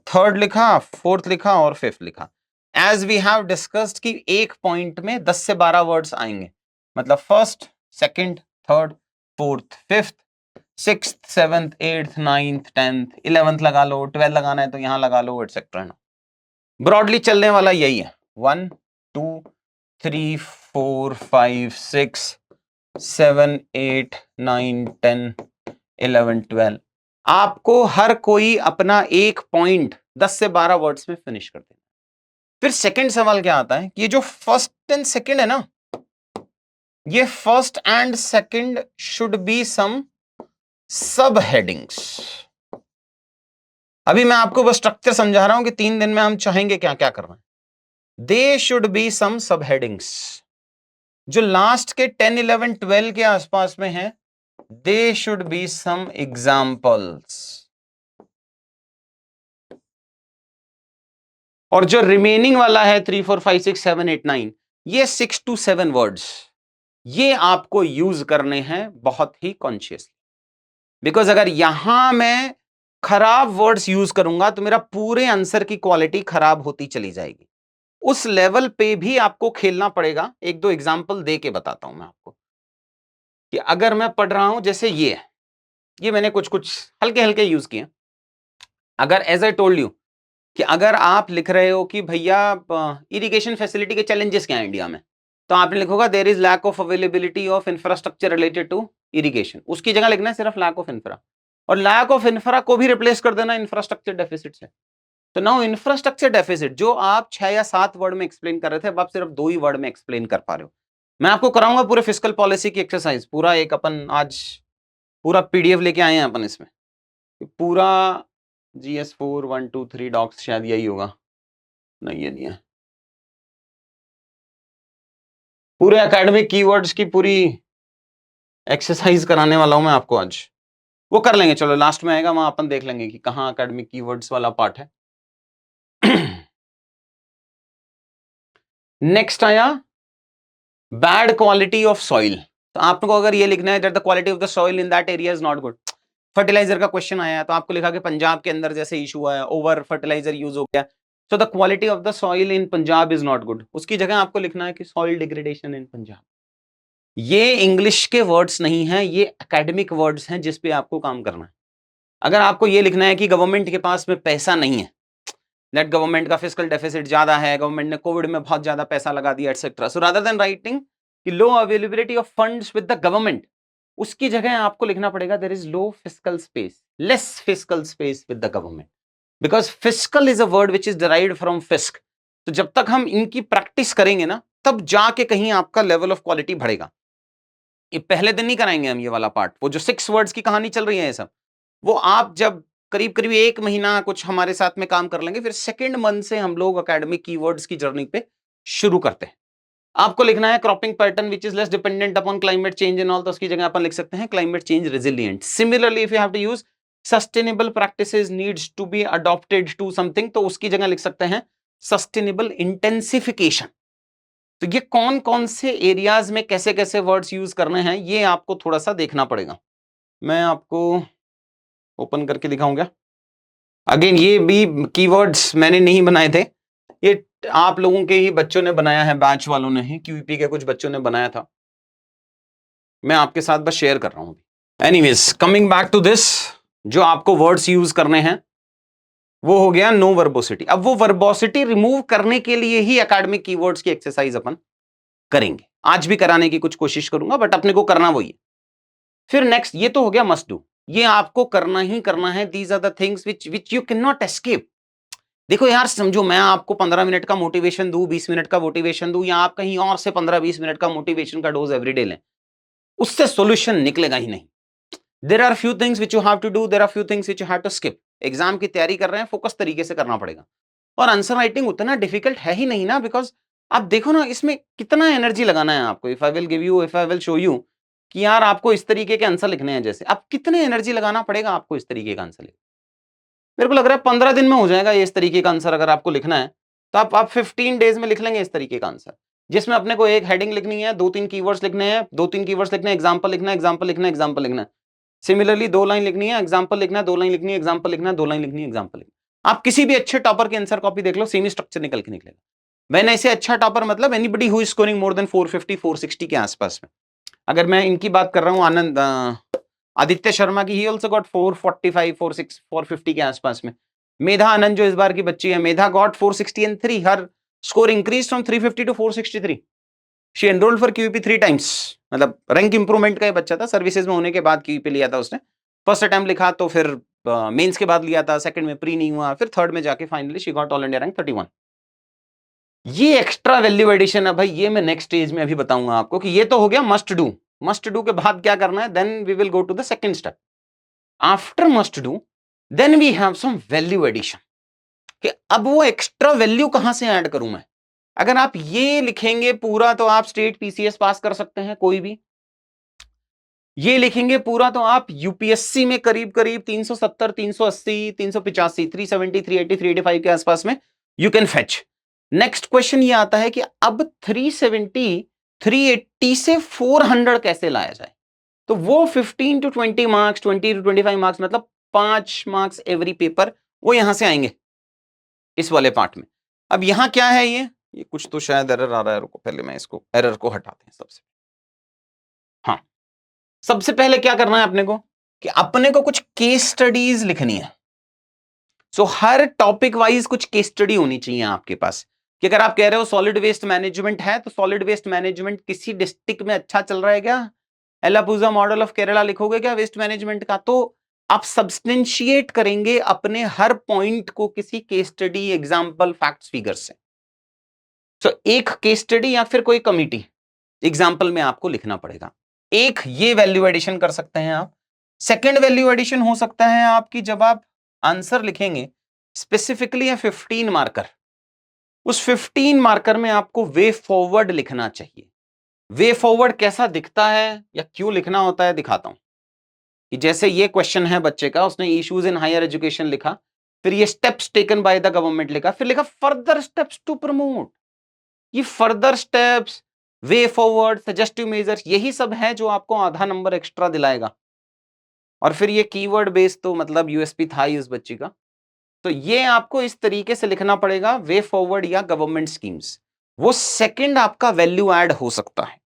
थर्ड लिखा, फोर्थ लिखा और फिफ्थ लिखा। एज वी हैव डिस्कस्ड कि एक पॉइंट में 10 से 12 वर्ड्स आएंगे, मतलब first, second, third, fourth, fifth, sixth, seventh, eighth, ninth, 10th, 11th लगा लो, 12 लगाना है तो यहां लगा लो, एटसेट्रा। ब्रॉडली चलने वाला यही है। 1 2 3 4 5 6 7 8 9 10 11 12। आपको हर कोई अपना एक पॉइंट 10 से 12 वर्ड्स में फिनिश कर देना। फिर सेकंड सवाल क्या आता है कि ये जो फर्स्ट एंड सेकंड है ना, ये first and second should be some subheadings. अभी मैं आपको बस स्ट्रक्चर समझा रहा हूं कि 3 दिन में हम चाहेंगे क्या क्या करना है। दे शुड बी सम सब हेडिंग्स। जो लास्ट के 10 11 12 के आसपास में है, they should be some examples. और जो रिमेनिंग वाला है 3 4 5 6 7 8 9, ये 6 to 7 वर्ड्स, ये आपको यूज करने हैं बहुत ही कॉन्शियसली। बिकॉज अगर यहां मैं खराब वर्ड्स यूज करूंगा तो मेरा पूरे आंसर की क्वालिटी खराब होती चली जाएगी। उस लेवल पे भी आपको खेलना पड़ेगा। एक दो एग्जाम्पल दे के बताता हूं मैं आपको कि अगर मैं पढ़ रहा हूं, जैसे ये मैंने कुछ कुछ हल्के हल्के यूज किए। अगर एज आई टोल्ड यू कि अगर आप लिख रहे हो कि भैया इरिगेशन फैसिलिटी के चैलेंजेस क्या है इंडिया में, तो आपने लिखोगा there is lack of availability of infrastructure related to irrigation. उसकी जगह लिखना है सिर्फ लैक ऑफ इंफ्रा, और लैक ऑफ इंफ्रा को भी रिप्लेस कर देना इंफ्रास्ट्रक्चर डेफिसिट से। तो नाउ इंफ्रास्ट्रक्चर डेफिसिट जो आप 6 या 7 वर्ड में एक्सप्लेन कर रहे थे, अब आप सिर्फ 2 ही वर्ड में एक्सप्लेन कर पा रहे हो। मैं आपको कराऊंगा पूरे फिस्कल पॉलिसी की एक्सरसाइज, पूरा एक अपन आज पूरा पीडीएफ लेके आए हैं अपन इसमें, पूरा GS4 1 2 3 डॉक्स, शायद यही होगा, नहीं ये नहीं है। पूरे एकेडमिक कीवर्ड्स की पूरी एक्सरसाइज कराने वाला हूं मैं आपको आज। वो कर लेंगे, चलो लास्ट में आएगा, वहां अपन देख लेंगे कि कहां एकेडमिक कीवर्ड्स वाला पार्ट है। नेक्स्ट आया बैड क्वालिटी ऑफ सॉइल। तो आपको अगर ये लिखना है that the quality of the soil in that area is not good. Fertiliser का क्वेश्चन आया है तो आपको लिखा कि पंजाब के अंदर जैसे इशू आया, ओवर फर्टिलाइजर यूज हो गया, so the quality of the soil in Punjab is not good. उसकी जगह आपको लिखना है कि सॉइल डिग्रेडेशन इन पंजाब। ये इंग्लिश के वर्ड्स नहीं है, ये एकेडमिक वर्ड्स हैं जिस पे आपको काम करना है। अगर आपको ये लिखना है कि गवर्नमेंट के पास में पैसा नहीं है, दैट गवर्नमेंट का फिस्कल डेफिसिट ज्यादा है, गवर्नमेंट ने कोविड में बहुत ज्यादा पैसा लगा दिया etcetera, so rather than writing कि low availability of funds with the government, उसकी जगह आपको लिखना पड़ेगा there is low fiscal space, less fiscal space with the government, because fiscal is a word which is derived from fisc. तो जब तक हम इनकी प्रैक्टिस करेंगे ना, तब जाके कहीं आपका लेवल ऑफ क्वालिटी बढ़ेगा। ये पहले दिन नहीं कराएंगे हम ये वाला पार्ट, वो जो 6 वर्ड्स की कहानी चल रही है ये सब, वो आप जब करीब करीब 1 महीना कुछ हमारे साथ में काम कर लेंगे, फिर सेकंड मंथ से हम लोग एकेडमिक कीवर्ड्स की जर्नी पे शुरू करते हैं। आपको लिखना है cropping pattern which is less dependent upon climate change and all, तो उसकी जगह अपन लिख सकते हैं climate change resilient. Similarly if you have to use sustainable practices needs to be adopted to something, तो उसकी जगह लिख सकते हैं सस्टेनेबल इंटेंसिफिकेशन। तो ये कौन कौन से एरियाज में कैसे कैसे वर्ड्स यूज करने हैं, ये आपको थोड़ा सा देखना पड़ेगा। मैं आपको ओपन करके दिखाऊंगा। अगेन ये भी कीवर्ड्स मैंने नहीं बनाए थे, ये आप लोगों के ही बच्चों ने बनाया है, बैच वालों ने ही, क्यूईपी के कुछ बच्चों ने बनाया था, मैं आपके साथ बस शेयर कर रहा हूं। Anyways coming back to this, जो आपको वर्ड्स यूज करने हैं वो हो गया नो वर्बोसिटी। अब वो वर्बोसिटी रिमूव करने के लिए ही एकेडमिक कीवर्ड्स की एक्सरसाइज अपन करेंगे, आज भी कराने की कुछ कोशिश करूंगा, बट अपने को करना वही है। फिर नेक्स्ट, ये तो हो गया मस्ट डू, ये आपको करना ही करना है। These are the things which you can not escape. देखो यार समझो, मैं आपको 15 मिनट का मोटिवेशन दूं, 20 मिनट का मोटिवेशन दूं, या आप कहीं और से 15-20 मिनट का मोटिवेशन का डोज एवरीडे लें, उससे सॉल्यूशन निकलेगा ही नहीं। There are few things which you have to do, there are few things which you have to skip. Exam की तैयारी कर रहे हैं, फोकस तरीके से करना पड़ेगा। और आंसर राइटिंग उतना डिफिकल्ट है ही नहीं ना, बिकॉज आप देखो ना इसमें कितना एनर्जी लगाना है आपको। If I will show you कि यार आपको इस तरीके के आंसर लिखने हैं, जैसे आप कितने एनर्जी लगाना पड़ेगा आपको इस तरीके का आंसर लिखना। मेरे को लग रहा है 15 दिन में हो जाएगा ये इस तरीके का आंसर। अगर आपको लिखना है तो आप 15 डेज में लिख लेंगे इस तरीके का आंसर, जिसमें अपने को एक हेडिंग लिखनी है, 2-3 कीवर्ड्स लिखने हैं, 2-3 कीवर्ड्स लिखने हैं, एग्जांपल लिखना है, एग्जांपल लिखना है, एग्जांपल लिखना है। सिमिलरली 2 लाइन लिखनी है, एग्जाम्पल लिखना है, 2 लाइन लिखनी है, एग्जाम्पल लिखना है, 2 लाइन लिखनी है, एग्जाम्पल लिखना। आप किसी भी अच्छे टॉपर की आंसर कॉपी देख लो, सेम स्ट्रक्चर निकल के निकलेगा। मैंने ऐसे अच्छा टॉपर मतलब anybody who is scoring more than 450 460 के आसपास में। अगर मैं इनकी बात कर रहा हूं, आनंद आदित्य शर्मा की, ही आल्सो गॉट 445 46 450 के आसपास में। मेधा आनंद जो इस बार की बच्ची है, मेधा गॉट 460 and 3, हर score increase from 350 to 463। She enrolled for QEP 3 times, मतलब रैंक इंप्रूवमेंट का ये बच्चा था, सर्विसेज में होने के बाद क्यूईपी लिया था उसने। फर्स्ट अटेम्प्ट लिखा तो फिर मेंस के बाद लिया था, सेकंड में प्री नहीं हुआ, फिर थर्ड में जाके finally she got all India rank 31। ये एक्स्ट्रा वैल्यू एडिशन है भाई, ये मैं नेक्स्ट स्टेज में अभी बताऊंगा आपको कि ये तो हो गया मस्ट डू। मस्ट डू के बाद क्या करना है, then we will go to the second step. After must do then we have some value addition, कि अब वो एक्स्ट्रा वैल्यू कहां से ऐड करूं मैं। अगर आप ये लिखेंगे पूरा तो आप स्टेट पीसीएस पास कर सकते हैं कोई भी। ये लिखेंगे पूरा तो आप यूपीएससी में करीब करीब 370 380 385 370 380 385 के आसपास में you can fetch. Next question ये आता है कि अब 370 380 से 400 कैसे लाया जाए। तो वो 15 to 20 मार्क्स 20 to 25 मार्क्स, मतलब 5 मार्क्स एवरी पेपर, वो यहां से आएंगे इस वाले पार्ट में। अब यहां क्या है, ये कुछ तो शायद एरर आ रहा है, रुको पहले मैं इसको एरर को हटाते हैं सबसे। हाँ, सबसे पहले क्या करना है अपने को, कि अपने को कुछ केस स्टडीज लिखनी है। सो हर टॉपिक वाइज कुछ केस स्टडी होनी चाहिए आपके पास, कि अगर आप कह रहे हो सॉलिड वेस्ट मैनेजमेंट है, तो सॉलिड वेस्ट मैनेजमेंट किसी डिस्ट्रिक्ट में अच्छा चल रहा है क्या, एलापुजा मॉडल ऑफ केरला लिखोगे क्या वेस्ट मैनेजमेंट का, तो आप सब्सटेंशिएट करेंगे अपने हर पॉइंट को किसी case study, example, facts, figure से। सो एक केस स्टडी या फिर कोई कमिटी एग्जाम्पल में आपको लिखना पड़ेगा। एक ये वैल्यू एडिशन कर सकते हैं आप। सेकेंड वैल्यू एडिशन हो सकता है आपकी, जब आप आंसर लिखेंगे स्पेसिफिकली है 15 मार्कर, उस 15 मार्कर में आपको वे फॉरवर्ड लिखना चाहिए। वे फॉरवर्ड कैसा दिखता है या क्यों लिखना होता है दिखाता हूं। कि जैसे ये क्वेश्चन है बच्चे का, उसने इश्यूज इन हायर एजुकेशन लिखा, फिर ये steps taken by the government लिखा, फिर लिखा फर्दर स्टेप्स टू प्रमोट। ये further steps, way forward, suggestive measures, यही सब है जो आपको आधा नंबर एक्स्ट्रा दिलाएगा। और फिर ये कीवर्ड बेस तो मतलब यूएसपी था ही उस बच्ची का। तो ये आपको इस तरीके से लिखना पड़ेगा, वे फॉरवर्ड या गवर्नमेंट स्कीम्स। वो सेकंड आपका वैल्यू ऐड हो सकता है।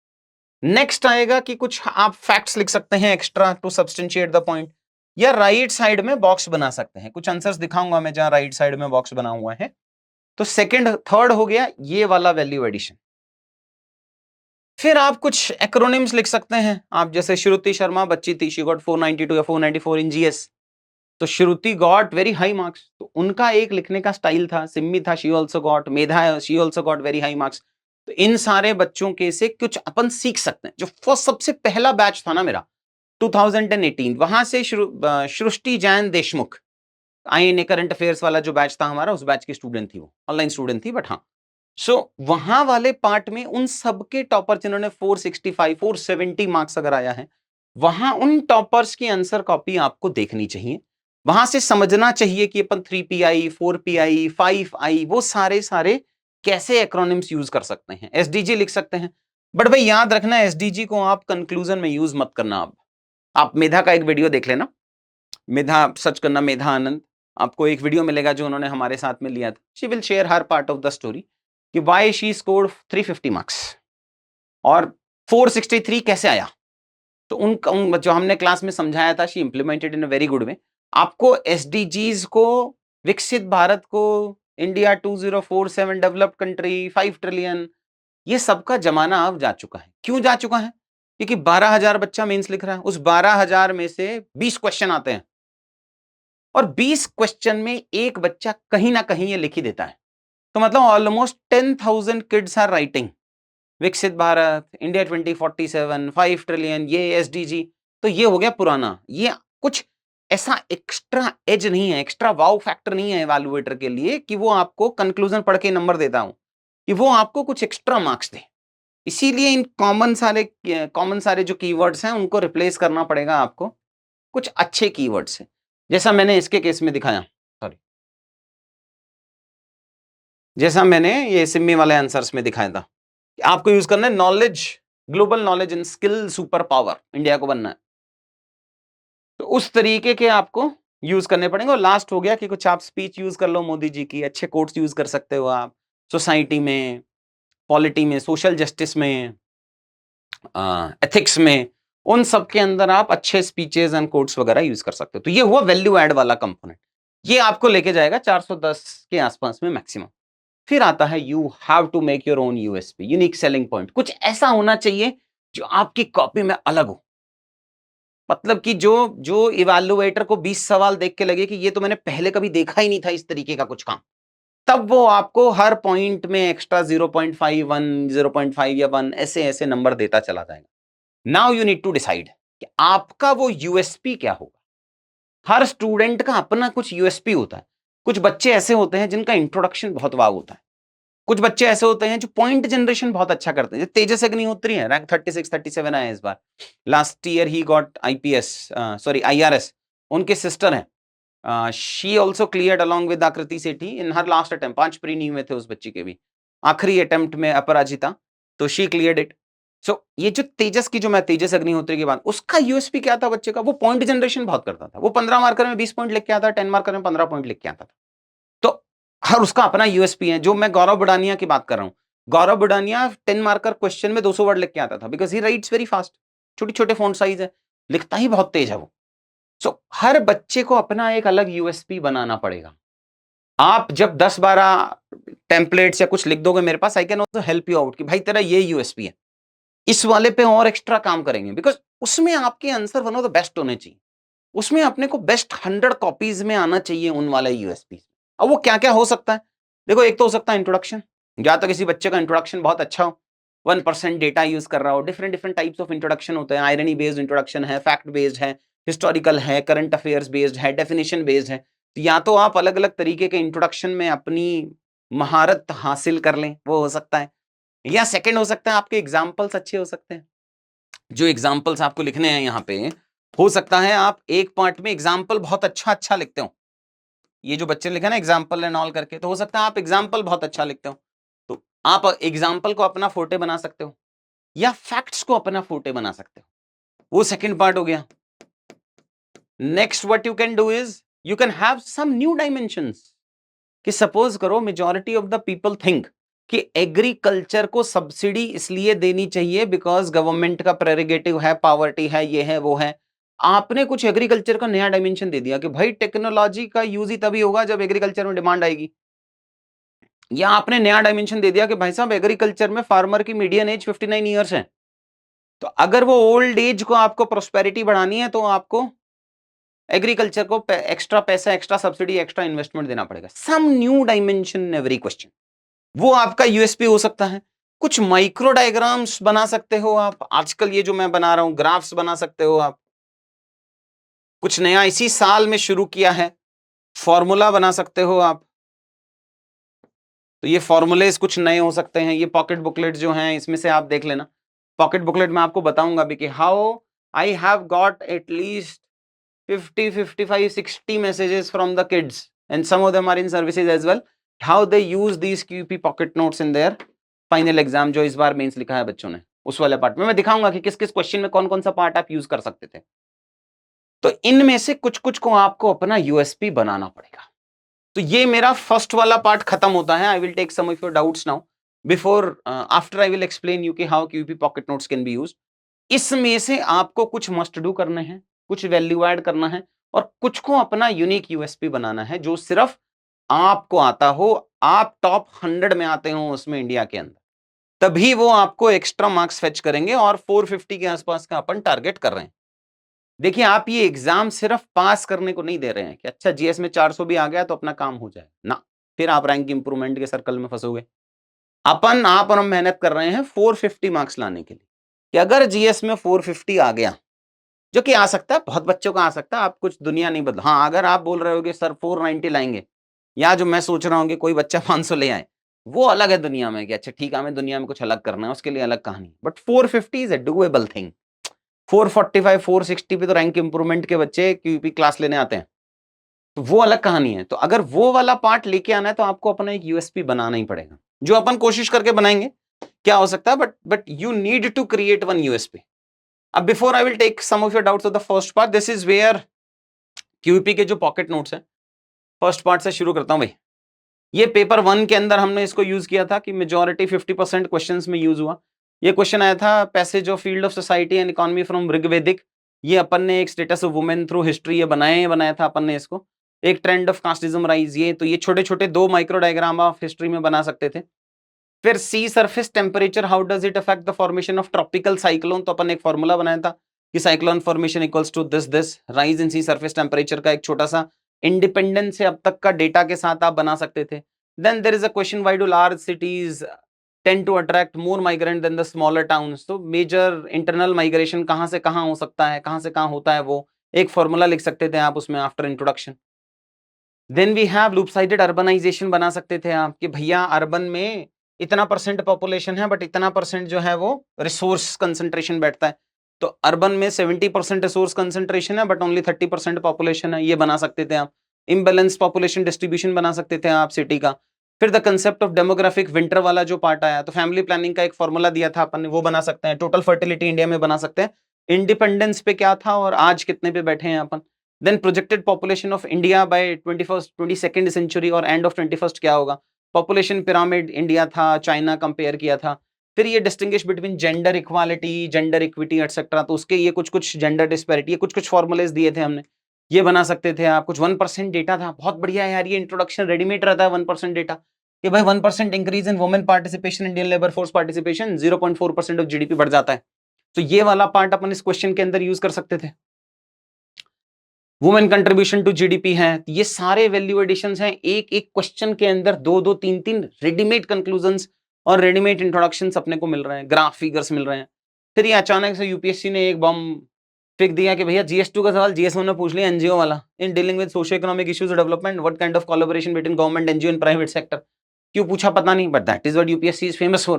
नेक्स्ट आएगा कि कुछ आप फैक्ट्स लिख सकते हैं extra to substantiate the point, या राइट साइड में बॉक्स बना सकते हैं। कुछ आंसर्स दिखाऊंगा मैं जहां राइट साइड में बॉक्स बना हुआ है। तो सेकंड थर्ड हो गया ये वाला वैल्यू एडिशन। फिर आप कुछ एक्रोनिम्स लिख सकते हैं आप, जैसे श्रुति शर्मा बच्ची थी, शी गॉट 492 या 494 इन जीएस, तो श्रुति गॉट वेरी हाई मार्क्स, तो उनका एक लिखने का स्टाइल था। सिम्मी था, she also got, Medha, she also got very high marks. तो इन सारे बच्चों के से कुछ अपन सीख सकते हैं। जो फर्स्ट सबसे पहला बैच था ना मेरा 2018, वहां से Srishti Jain Deshmukh, INA current affairs वाला जो बैच था हमारा, उस बैच की स्टूडेंट थी, वो ऑनलाइन स्टूडेंट थी बट हाँ। सो वहां वाले पार्ट में उन सबके टॉपर जिन्होंने 465 470 मार्क्स अगर आया है, वहां उन टॉपर्स की आंसर कॉपी आपको देखनी चाहिए। वहां से समझना चाहिए कि अपन 3PI 4PI 5I वो सारे कैसे एक्रोनिम्स यूज कर सकते हैं। एसडीजी लिख सकते हैं, बट भाई याद रखना एसडीजी को आप कंक्लूजन में यूज मत करना। अब आप मेधा का एक वीडियो देख लेना, मेधा सर्च करना, मेधा आनंद, आपको एक वीडियो मिलेगा जो उन्होंने हमारे साथ में लिया था। She will share her part of the story कि वाई शी स्कोर्ड 350 मार्क्स और 463 कैसे आया। तो उन जो हमने क्लास में समझाया था, she implemented in a very good way. आपको एसडीजीज को, विकसित भारत को, इंडिया 2047 डेवलप्ड कंट्री 5 ट्रिलियन, ये सबका जमाना अब जा चुका है। क्यों जा चुका है? क्योंकि 12,000 बच्चा मेंस लिख रहा है, उस 12,000 में से 20 क्वेश्चन आते हैं और 20 क्वेश्चन में एक बच्चा कहीं ना कहीं ये लिख ही देता है। तो मतलब ऑलमोस्ट 10,000 किड्स आर राइटिंग विकसित भारत, इंडिया 2047, 5 ट्रिलियन, ये एसडीजी। तो ये हो गया पुराना। ये कुछ ऐसा एक्स्ट्रा एज नहीं है, एक्स्ट्रा वाव फैक्टर नहीं है इवैल्यूएटर के लिए कि वो आपको कंक्लूजन पढ़ के नंबर देता हूं, कि वो आपको कुछ एक्स्ट्रा मार्क्स दे। इसीलिए इन कॉमन सारे जो कीवर्ड्स हैं उनको रिप्लेस करना पड़ेगा आपको कुछ अच्छे कीवर्ड से, जैसा मैंने इसके केस में दिखाया, सॉरी, जैसा मैंने ये सिम्मी वाले आंसर्स में दिखाया था। आपको यूज करना है knowledge, global knowledge in skill super power, India को बनना है। तो उस तरीके के आपको यूज करने पड़ेंगे। और लास्ट हो गया कि कुछ आप स्पीच यूज कर लो मोदी जी की, अच्छे कोट्स यूज कर सकते हो आप सोसाइटी में, पॉलिटी में, सोशल जस्टिस में, एथिक्स में, उन सब के अंदर आप अच्छे स्पीचेस एंड कोट्स वगैरह यूज कर सकते हो। तो ये हुआ वैल्यू एड वाला कंपोनेंट, ये आपको लेके जाएगा 410 के आसपास में मैक्सिमम। फिर आता है you have to make your own USP, unique selling point. कुछ ऐसा होना चाहिए जो आपकी कॉपी में अलग हो, मतलब कि जो जो इवैल्यूएटर को 20 सवाल देख के लगे कि ये तो मैंने पहले कभी देखा ही नहीं था इस तरीके का कुछ काम, तब वो आपको हर पॉइंट में एक्स्ट्रा 0.5 1 0.5 या 1 ऐसे ऐसे नंबर देता चला जाएगा। Now you need to decide कि आपका वो यूएसपी क्या होगा। हर स्टूडेंट का अपना कुछ यूएसपी होता है। कुछ बच्चे ऐसे होते हैं जिनका इंट्रोडक्शन बहुत वाव होता है, कुछ बच्चे ऐसे होते हैं जो पॉइंट जनरेशन बहुत अच्छा करते हैं। तेजस अग्निहोत्री है, रैंक 36 37 आया इस बार, लास्ट ईयर ही गॉट आईपीएस, सॉरी आईआरएस। उनके सिस्टर हैं, she also cleared along with Akriti Sethi in her last attempt. 5 pre नहीं हुए थे उस बच्ची के भी, आखिरी अटेम्प्ट में अपराजिता, तो शी क्लियर्ड इट। सो ये जो तेजस की, जो मैं तेजस अग्निहोत्री की बात, उसका यूएसपी क्या था बच्चे का, वो पॉइंट जनरेशन बहुत करता था। वो 15 मार्कर में 20 पॉइंट लिख के आता, 10 मार्कर में 15 पॉइंट लिख के आता था। तो हर उसका अपना यूएसपी है। जो मैं गौरव बुडानिया की बात कर रहा हूँ, गौरव बुडानिया 10 मार्कर क्वेश्चन में 200 वर्ड लिख के आता था, because he rights very fast, छोटे छोटे फॉन्ट साइज है, लिखता ही बहुत तेज है वो। सो हर बच्चे को अपना एक अलग यूएसपी बनाना पड़ेगा। आप जब 10-12 टेम्पलेट्स या कुछ लिख दोगे मेरे पास, I can also help you out कि भाई तेरा ये यूएसपी है, इस वाले पे और एक्स्ट्रा काम करेंगे, बिकॉज उसमें आपके answer one of the best होने चाहिए। उसमें अपने को बेस्ट 100 कॉपीज में आना चाहिए उन वाले यूएसपी। अब वो क्या क्या हो सकता है, देखो एक तो हो सकता है इंट्रोडक्शन, या तो किसी बच्चे का इंट्रोडक्शन बहुत अच्छा हो, 1% डेटा यूज कर रहा हो। Different different types of introduction होते हैं, आयरनी बेस्ड इंट्रोडक्शन है, फैक्ट बेस्ड है, हिस्टोरिकल है, करंट अफेयर्स बेस्ड है, डेफिनेशन बेस्ड है। तो या तो आप अलग अलग तरीके के इंट्रोडक्शन में अपनी महारत हासिल कर लें, वो हो सकता है। या सेकंड हो सकता है आपके एग्जाम्पल्स अच्छे हो सकते हैं। जो एग्जाम्पल्स आपको लिखने हैं यहाँ पे, हो सकता है आप एक पार्ट में एग्जाम्पल बहुत अच्छा अच्छा लिखते हो। ये जो बच्चे लिखे ना एग्जाम्पल एंड ऑल करके, तो हो सकता है आप एग्जाम्पल बहुत अच्छा लिखते हो, तो आप एग्जाम्पल को अपना फोर्टे बना सकते हो, या फैक्ट्स को अपना फोर्टे बना सकते हो। वो सेकंड पार्ट हो गया। Next what you can do is you can have some new dimensions. कि सपोज करो majority of the people think कि एग्रीकल्चर को सब्सिडी इसलिए देनी चाहिए बिकॉज गवर्नमेंट का प्रेरोगेटिव है, पावर्टी है, ये है वो है। आपने कुछ एग्रीकल्चर का नया डायमेंशन दे दिया कि भाई टेक्नोलॉजी का यूज ही तभी होगा जब एग्रीकल्चर में डिमांड आएगी। या आपने नया डायमेंशन दे दिया कि भाई साहब एग्रीकल्चर में फार्मर की मीडियन एज 59 ईयर्स है, तो अगर वो ओल्ड एज को आपको प्रोस्पेरिटी बढ़ानी है तो आपको एग्रीकल्चर को एक्स्ट्रा पैसा, एक्स्ट्रा सब्सिडी, एक्स्ट्रा इन्वेस्टमेंट देना पड़ेगा। Some new dimension in every question, वो आपका यूएसपी हो सकता है। कुछ माइक्रो डायग्राम्स बना सकते हो आप, आजकल ये जो मैं बना रहा हूं ग्राफ्स बना सकते हो आप। कुछ नया इसी साल में शुरू किया है, फॉर्मूला बना सकते हो आप। तो ये फॉर्मूलेस कुछ नए हो सकते हैं। ये पॉकेट बुकलेट जो हैं इसमें से आप देख लेना। पॉकेट बुकलेट में आपको बताऊंगा भी कि how I have got at least 50 55 60 messages from the kids and some of them are in services as well, how they use these QP pocket notes in their final exam। जो इस बार mains लिखा है बच्चों ने, उस वाले पार्ट में मैं दिखाऊंगा कि किस किस क्वेश्चन में कौन कौन सा पार्ट आप यूज कर सकते थे। तो इनमें से कुछ कुछ को आपको अपना यूएसपी बनाना पड़ेगा। तो ये मेरा फर्स्ट वाला पार्ट खत्म होता है। I will take some of your doubts now before after I will explain you कि how QP pocket notes can be used. इसमें से आपको कुछ मस्ट डू करने हैं, कुछ वैल्यू ऐड करना है, और कुछ को अपना यूनिक यूएसपी बनाना है जो सिर्फ आपको आता हो, आप टॉप 100 में आते हो उसमें इंडिया के अंदर, तभी वो आपको एक्स्ट्रा मार्क्स फेच करेंगे। और 450 के आसपास का अपन टारगेट कर रहे हैं। देखिए आप ये एग्जाम सिर्फ पास करने को नहीं दे रहे हैं कि अच्छा जीएस में 400 भी आ गया तो अपना काम हो जाए ना, फिर आप रैंक इंप्रूवमेंट के सर्कल में फंसोगे। अपन आप और हम मेहनत कर रहे हैं 450 मार्क्स लाने के लिए, कि अगर जीएस में 450 आ गया, जो कि आ सकता है, बहुत बच्चों का आ सकता है, आप कुछ दुनिया नहीं बदल। हाँ, अगर आप बोल रहे हो कि सर 490 लाएंगे, या जो मैं सोच रहा हूँ कि कोई बच्चा 500 ले आए, वो अलग है दुनिया में कि अच्छा ठीक है हमें दुनिया में कुछ अलग करना है, उसके लिए अलग कहानी। But 450 is a doable thing. 445 460 पे तो रैंक इंप्रूवमेंट के बच्चे क्यूपी क्लास लेने आते हैं, तो वो अलग कहानी है। तो अगर वो वाला पार्ट लेके आना है तो आपको अपना एक यूएसपी बनाना ही पड़ेगा, जो अपन कोशिश करके बनाएंगे। क्या हो सकता है, but you need to create one USP. Before I will take some of your doubts of the first part, this is where QP के जो पॉकेट नोट्स हैं, फर्स्ट पार्ट से शुरू करता हूं भाई। ये पेपर 1 के अंदर हमने इसको यूज किया था कि मेजॉरिटी 50% क्वेश्चंस में यूज हुआ। ये क्वेश्चन आया था passage of field of society and economy from Rigvedic. ये अपन ने एक status of women through history ये बनाया था अपन ने इसको। एक ट्रेंड ऑफ कास्टिज्म राइज, ये तो ये छोटे छोटे 2 माइक्रो डायग्राम ऑफ हिस्ट्री में बना सकते थे। फिर sea surface temperature, how does it affect the formation of tropical cyclone, तो अपन एक फॉर्मूला बनाया था कि cyclone formation equals to this rise in sea surface temperature का एक छोटा सा इंडिपेंडेंस से अब तक का डेटा के साथ आप बना सकते थे। Then there is a question, why do large cities tend to attract more migrant than the smaller towns, तो मेजर इंटरनल माइग्रेशन कहाँ से कहाँ हो सकता है, कहाँ से कहाँ होता है, वो एक फॉर्मूला लिख सकते थे आप उसमें after introduction. Then we have lopsided urbanisation बना सकते थे आप कि भैया अर्बन में इतना परसेंट पॉपुलेशन है बट इतना परसेंट जो है वो रिसोर्स कंसंट्रेशन बैठता है, तो अर्बन में 70% रिसोर्स कंसंट्रेशन है बट ओनली 30% पॉपुलेशन है, ये बना सकते थे आप। इम्बैलेंस पॉपुलेशन डिस्ट्रीब्यूशन बना सकते थे आप सिटी का। फिर the concept of demographic winter वाला जो पार्ट आया, तो फैमिली प्लानिंग का एक फॉर्मूला दिया था अपन ने, वो बना सकते हैं। टोटल फर्टिलिटी इंडिया में बना सकते हैं, इंडिपेंडेंस पे क्या था और आज कितने पे बैठे हैं अपन। Then projected population of India by 22nd century और एंड ऑफ 21st क्या होगा, पॉपुलेशन पिरामिड इंडिया था, चाइना कंपेयर किया था। फिर ये distinguish between gender equality, gender equity etcetera, तो उसके ये कुछ कुछ जेंडर डिस्पैरिटी, ये कुछ कुछ फॉर्मुलेज दिए थे हमने, ये बना सकते थे आप। कुछ 1% डेटा था, बहुत बढ़िया यार, ये इंट्रोडक्शन रेडीमेड रहता है 1% डेटा कि भाई 1% increase in women participation, Indian labour force participation 0.4% of GDP बढ़ जाता है। तो ये वाला पार्ट अपन इस क्वेश्चन के अंदर यूज कर सकते थे। वुमेन कंट्रीब्यूशन टू जीडीपी है, ये सारे वैल्यू एडिशंस हैं एक एक क्वेश्चन के अंदर, 2-2 3-3 रेडीमेड कंक्लूजन्स और रेडीमेड इंट्रोडक्शंस अपने को मिल रहे हैं, ग्राफ फिगर्स मिल रहे हैं। फिर ये अचानक से यूपीएससी ने एक बम फेंक दिया कि भैया जीएस2 का सवाल जीएस1 ने पूछ लिया, एनजीओ वाला, in dealing with socio economic issues development what kind of collaboration between government, NGO and private sector. क्यों पूछा पता नहीं, but that is what UPSC is famous for,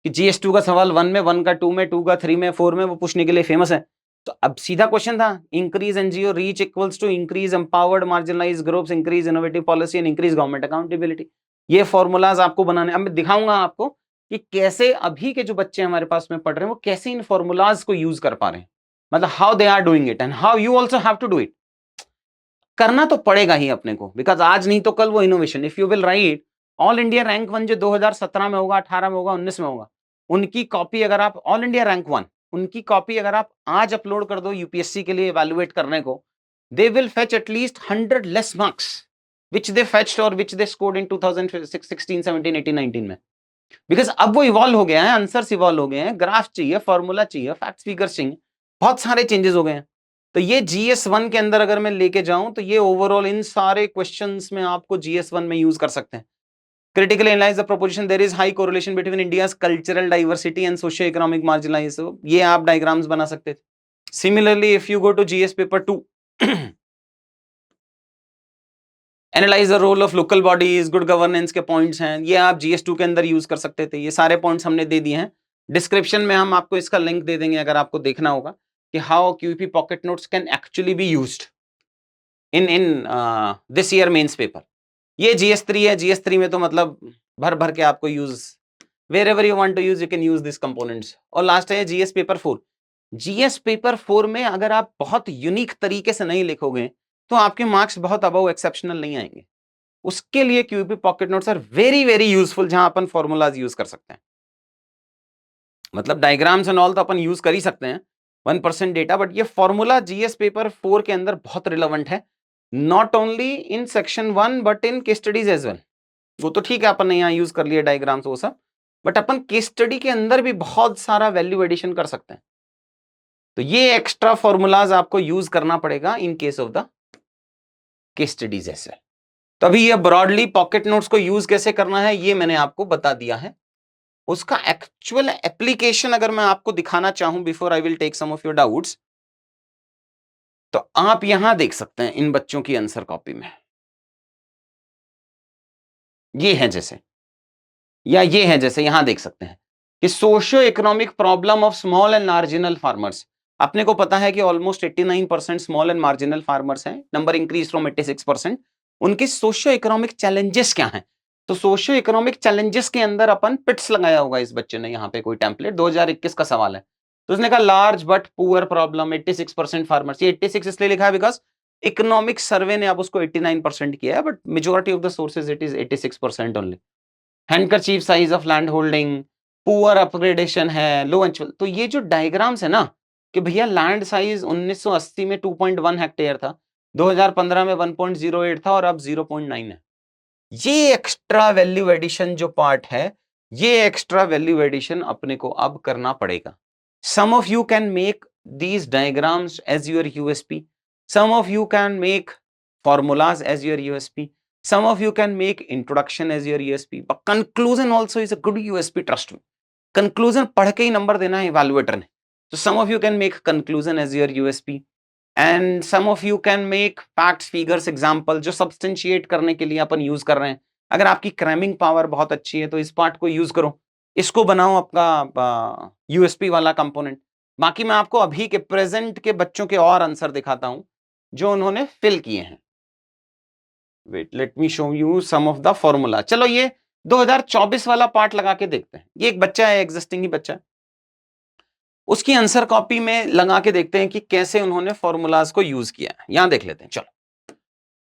कि जीएस2 का सवाल 1 में, 1 का 2 में, 2 का 3 में, 4 में वो पूछने के लिए फेमस है। तो अब सीधा क्वेश्चन था, increase NGO reach equals to increase empowered marginalised groups, increase innovative policy and increase government accountability. ये फॉर्मूलाज आपको बनाने, अब मैं दिखाऊंगा आपको कि कैसे अभी के जो बच्चे हमारे पास में पढ़ रहे हैं वो कैसे इन फॉर्मूलाज को यूज कर पा रहे हैं, मतलब how they are doing it and how you also have to do it. करना तो पड़ेगा ही अपने को, बिकॉज आज नहीं तो कल वो innovation, if you will write all India rank 1 जो 2017 में होगा, 18 में होगा, 19 में होगा, उनकी कॉपी अगर आप, ऑल इंडिया रैंक 1 उनकी कॉपी अगर आप आज अपलोड कर दो यूपीएससी के लिए इवैल्यूएट करने को, they will fetch at least 100 less marks which they fetched और विच दे स्कोर्ड इन 2016, 17, 18, 19 में। बिकॉज अब वो इवॉल्व हो गया है, आंसर्स इवॉल्व हो गए हैं, ग्राफ चाहिए, फॉर्मूला चाहिए, फैक्ट्स फिगर्स चाहिए, बहुत सारे चेंजेस हो गए हैं। तो ये GS1 के अंदर अगर मैं लेके जाऊं तो ये ओवरऑल इन सारे क्वेश्चंस में आपको GS1 में यूज कर सकते हैं। Critically analyse the proposition there is high correlation between India's cultural diversity and socio economic marginalisation, ये आप डायग्राम्स बना सकते थे। Similarly if you go to GS paper 2, analyse the role of local bodies, good governance के points हैं, ये आप GS2 के अंदर यूज कर सकते थे। ये सारे पॉइंट्स हमने दे दिए हैं, डिस्क्रिप्शन में हम आपको इसका लिंक दे देंगे अगर आपको देखना होगा कि how QP pocket notes can actually be used in this year mains paper. ये GS3 है, GS3 में तो मतलब भर भर के आपको use, wherever you want to use you can use this components. और लास्ट है GS पेपर 4। GS पेपर 4 में अगर आप बहुत यूनिक तरीके से नहीं लिखोगे तो आपके मार्क्स बहुत अबव एक्सेप्शनल नहीं आएंगे। उसके लिए QP pocket notes are very very useful, जहां अपन फॉर्मूलाज यूज कर सकते हैं, मतलब डायग्राम्स एंड ऑल तो अपन यूज कर ही सकते हैं 1% डेटा, बट ये फॉर्मूला GS पेपर 4 के अंदर बहुत रिलेवेंट है, not only in section 1 but in case studies as well. वो तो ठीक है अपन ने यहाँ यूज कर लिया डायग्राम्स वो सब, बट अपन केस स्टडी के अंदर भी बहुत सारा वैल्यू एडिशन कर सकते हैं। तो ये एक्स्ट्रा फॉर्मूलाज आपको यूज करना पड़ेगा in case of the case studies as well. तो अभी ये ब्रॉडली पॉकेट नोट्स को यूज कैसे करना है ये मैंने आपको बता दिया है। उसका एक्चुअल एप्लीकेशन अगर मैं आपको दिखाना चाहूं before I will take some of your doubts, तो आप यहां देख सकते हैं इन बच्चों की आंसर कॉपी में, ये है जैसे, या ये है जैसे, यहां देख सकते हैं कि socio economic problem of small and marginal farmers. अपने को पता है कि almost 89% small and marginal farmers हैं, नंबर इंक्रीज फ्रॉम 86%। उनके सोशियो इकोनॉमिक चैलेंजेस क्या हैं, तो सोशियो इकोनॉमिक चैलेंजेस के अंदर अपन पिट्स लगाया होगा इस बच्चे ने, यहाँ पे कोई टेम्पलेट 2021 का सवाल है, तो उसने कहा large but poor problem 86% farmers. ये 86 इसलिए लिखा है बिकॉज इकोनॉमिक सर्वे ने अब उसको 89% किया है, but majority of the sources it is 86% only. Handkerchief size of land holding, poor upgradation है, लो एंचुअल। तो ये जो डायग्राम्स है ना कि भैया लैंड साइज 1980 में 2.1 हेक्टेयर था, 2015 में 1.08 था और अब 0.9 है। ये एक्स्ट्रा वैल्यू एडिशन जो पार्ट है, ये एक्स्ट्रा वैल्यू एडिशन अपने को अब करना पड़ेगा। Some of you can make these diagrams as your USP. Some of you can make formulas as your USP. Some of you can make introduction as your USP. But conclusion also is a good USP, trust me. Conclusion पढ़ के ही number देना है evaluator ने. So some of you can make conclusion as your USP. And some of you can make facts, figures, example जो substantiate करने के लिए अपन use कर रहे हैं. अगर आपकी क्रैमिंग पावर बहुत अच्छी है तो इस पार्ट को यूज करो, इसको बनाओ आपका यूएसपी वाला कंपोनेंट। बाकी मैं आपको अभी के प्रेजेंट के बच्चों के और आंसर दिखाता हूं जो उन्होंने फिल किए हैं। Wait, let me show you some of the formula. चलो ये 2024 वाला पार्ट लगा के देखते हैं। ये एक बच्चा है, एग्जिस्टिंग ही बच्चा है, उसकी आंसर कॉपी में लगा के देखते हैं कि कैसे उन्होंने फॉर्मूलाज को यूज किया है। यहां देख लेते हैं। चलो,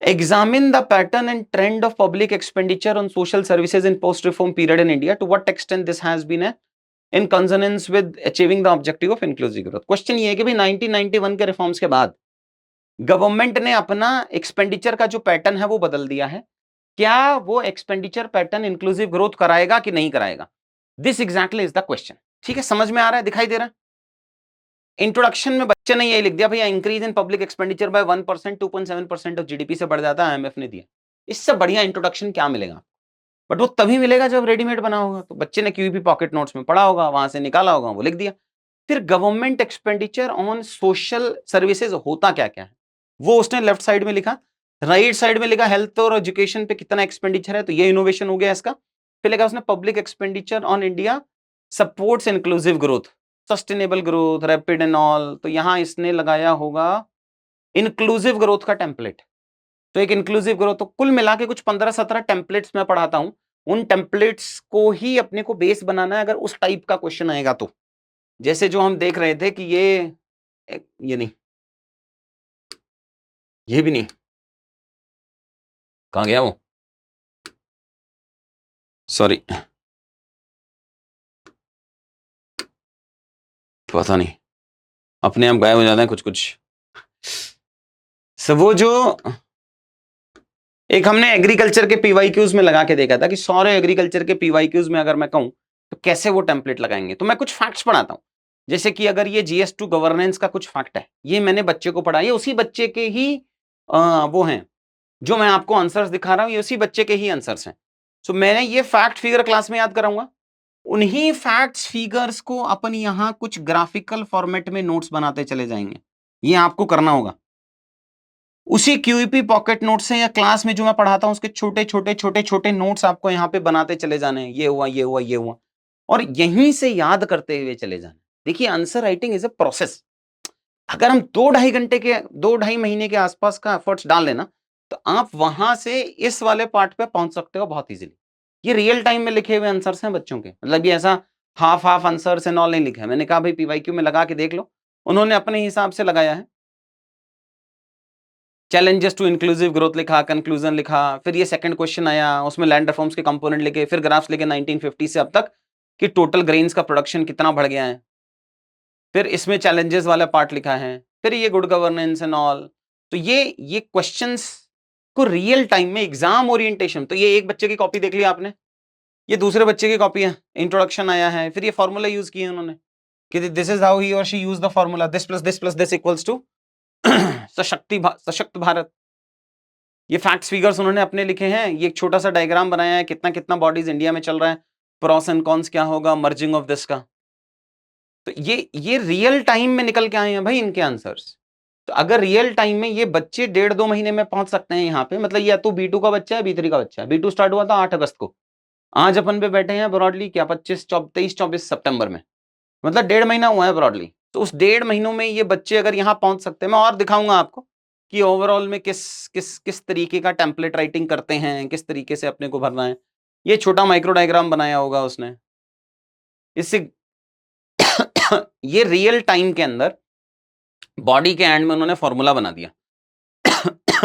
examine the pattern and trend of public expenditure on social services in post reform period in India, to what extent this has been in consonance with achieving the objective of inclusive growth। Question ये है कि भाई 1991 के reforms के बाद government ने अपना expenditure का जो पैटर्न है वो बदल दिया है, क्या वो एक्सपेंडिचर पैटर्न इंक्लूसिव ग्रोथ कराएगा कि नहीं कराएगा? This exactly is the question. ठीक है, समझ में आ रहा है, दिखाई दे रहा है? इंट्रोडक्शन में बच्चे ने यही लिख दिया भैया, increase in public expenditure bye 1%, 2.7% of GDP से बढ़ जाता है, आईएमएफ ने दिया। इससे बढ़िया इंट्रोडक्शन क्या मिलेगा? बट वो तभी मिलेगा जब रेडीमेड बना होगा। तो बच्चे ने क्यूईपी पॉकेट नोट्स में पढ़ा होगा, वहां से निकाला होगा, वो लिख दिया। फिर government expenditure on social services होता क्या क्या है वो उसने लेफ्ट साइड में लिखा, राइट साइड में लिखा हेल्थ और एजुकेशन पे कितना एक्सपेंडिचर है, तो ये इनोवेशन हो गया इसका। फिर लिखा उसने public expenditure on India supports inclusive growth, sustainable growth, rapid and all. तो यहां इसने लगाया होगा इंक्लूसिव ग्रोथ का टेम्पलेट। तो एक इंक्लूसिव ग्रोथ, तो कुल मिला के कुछ 15-17 टेम्पलेट्स मैं पढ़ाता हूं, उन टेम्पलेट्स को ही अपने को बेस बनाना है अगर उस टाइप का क्वेश्चन आएगा तो। जैसे जो हम देख रहे थे कि ये नहीं, ये भी नहीं, कहां गया वो, सॉरी, पता नहीं, अपने आप गायब हो जाते हैं कुछ कुछ। सब वो जो एक हमने एग्रीकल्चर के पीवाईक्यूज में लगा के देखा था कि सारे एग्रीकल्चर के पीवाईक्यूज में अगर मैं कहूं तो कैसे वो टेम्पलेट लगाएंगे। तो मैं कुछ फैक्ट्स पढ़ाता हूं, जैसे कि अगर ये GS2 गवर्नेंस का कुछ फैक्ट है, ये मैंने बच्चे को पढ़ा, ये उसी बच्चे के ही वो हैं जो मैं आपको आंसर्स दिखा रहा हूं, ये उसी बच्चे के ही आंसर्स हैं। सो मैंने ये फैक्ट फिगर क्लास में याद कराऊंगा, उन्हीं फैक्ट्स फिगर्स को अपन यहां कुछ ग्राफिकल फॉर्मेट में नोट्स बनाते चले जाएंगे। ये आपको करना होगा उसी क्यूईपी पॉकेट नोट से, या क्लास में जो मैं पढ़ाता हूं उसके छोटे छोटे छोटे छोटे नोट्स आपको यहाँ पे बनाते चले जाने हैं। ये हुआ, ये हुआ, ये हुआ, और यहीं से याद करते हुए चले जाने। देखिए, answer writing is a process. अगर हम 2-2.5 महीने के आसपास का एफर्ट्स डाल लेना तो आप वहां से इस वाले पार्ट पे पहुंच सकते हो बहुत इजीली। ये रियल टाइम में लिखे हुए आंसर्स हैं बच्चों के, मतलब ये ऐसा half half answers and all नहीं लिखा है। मैंने कहा भाई पीवाईक्यू में लगा के देख लो, उन्होंने अपने हिसाब से लगाया है। चैलेंजेस टू इंक्लूसिव ग्रोथ लिखा, कंक्लूजन लिखा, फिर ये सेकंड क्वेश्चन आया, उसमें लैंड रिफॉर्म्स के कंपोनेंट लिखे, फिर ग्राफ्स लिखे 1950 से अब तक कि टोटल ग्रेन्स का प्रोडक्शन कितना बढ़ गया है, फिर इसमें चैलेंजेस वाला पार्ट लिखा है, फिर ये गुड गवर्नेंस एंड ऑल। तो ये क्वेश्चंस को रियल टाइम में एग्जाम ओरिएंटेशन, तो ये एक बच्चे की कॉपी देख लिया आपने, ये दूसरे बच्चे की कॉपी है, इंट्रोडक्शन आया है, फिर ये फॉर्मूला यूज किए उन्होंने कि दिस इज हाउ ही और she use the formula, this plus this equals to सशक्त भारत। ये फैक्ट्स फिगर्स उन्होंने अपने लिखे हैं, ये एक छोटा सा डायग्राम बनाया है, कितना कितना बॉडीज इंडिया में चल रहा है, प्रॉस एंड कॉन्स क्या होगा, मर्जिंग ऑफ दिस का। तो ये रियल टाइम में निकल के आए हैं भाई इनके आंसर्स। तो अगर रियल टाइम में ये बच्चे 1.5-2 महीने में पहुंच सकते हैं यहाँ पे, मतलब या तो B2 का बच्चा है, B3 का बच्चा है। B2 स्टार्ट हुआ था 8 अगस्त को, आज अपन पे बैठे हैं ब्रॉडली क्या 23-24 सितंबर में, मतलब 1.5 महीना हुआ है ब्रॉडली। तो उस 1.5 महीनों में ये बच्चे अगर यहाँ पहुंच सकते हैं, मैं और दिखाऊंगा आपको कि ओवरऑल में किस तरीके का टेम्पलेट राइटिंग करते हैं, किस तरीके से अपने को भरना है। ये छोटा माइक्रो डायग्राम बनाया होगा उसने, इससे ये रियल टाइम के अंदर बॉडी के एंड में उन्होंने फॉर्मूला बना दिया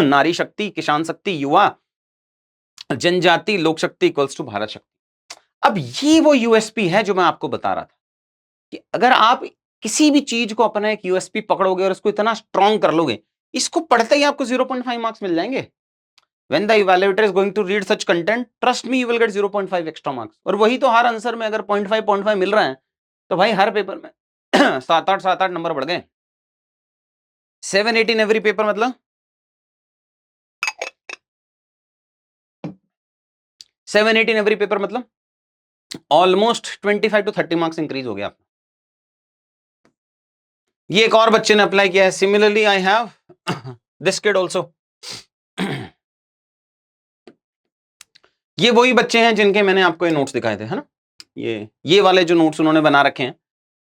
नारी शक्ति, किसान शक्ति, युवा, जनजाति, लोक शक्ति इक्वल्स टू भारत शक्ति। अब ये वो यूएसपी है जो मैं आपको बता रहा था कि अगर आप किसी भी चीज को अपना एक यूएसपी पकड़ोगे और उसको इतना स्ट्रॉन्ग कर लोगे, इसको पढ़ते ही आपको 0.5 मार्क्स मिल जाएंगे। When the evaluator is going to read such content, trust me, you will get 0.5 extra marks. और वही तो हर आंसर में अगर 0.5 मिल रहा है तो भाई हर पेपर में 7-8 नंबर बढ़ गए। 780 इन एवरी पेपर मतलब 780 इन एवरी पेपर मतलब ऑलमोस्ट 25 to 30 मार्क्स इंक्रीज हो गया आपका। ये एक और बच्चे ने अप्लाई किया है। Similarly I have this kid also. ये वही बच्चे हैं जिनके मैंने आपको ये नोट्स दिखाए थे, है ना। ये वाले जो नोट्स उन्होंने बना रखे हैं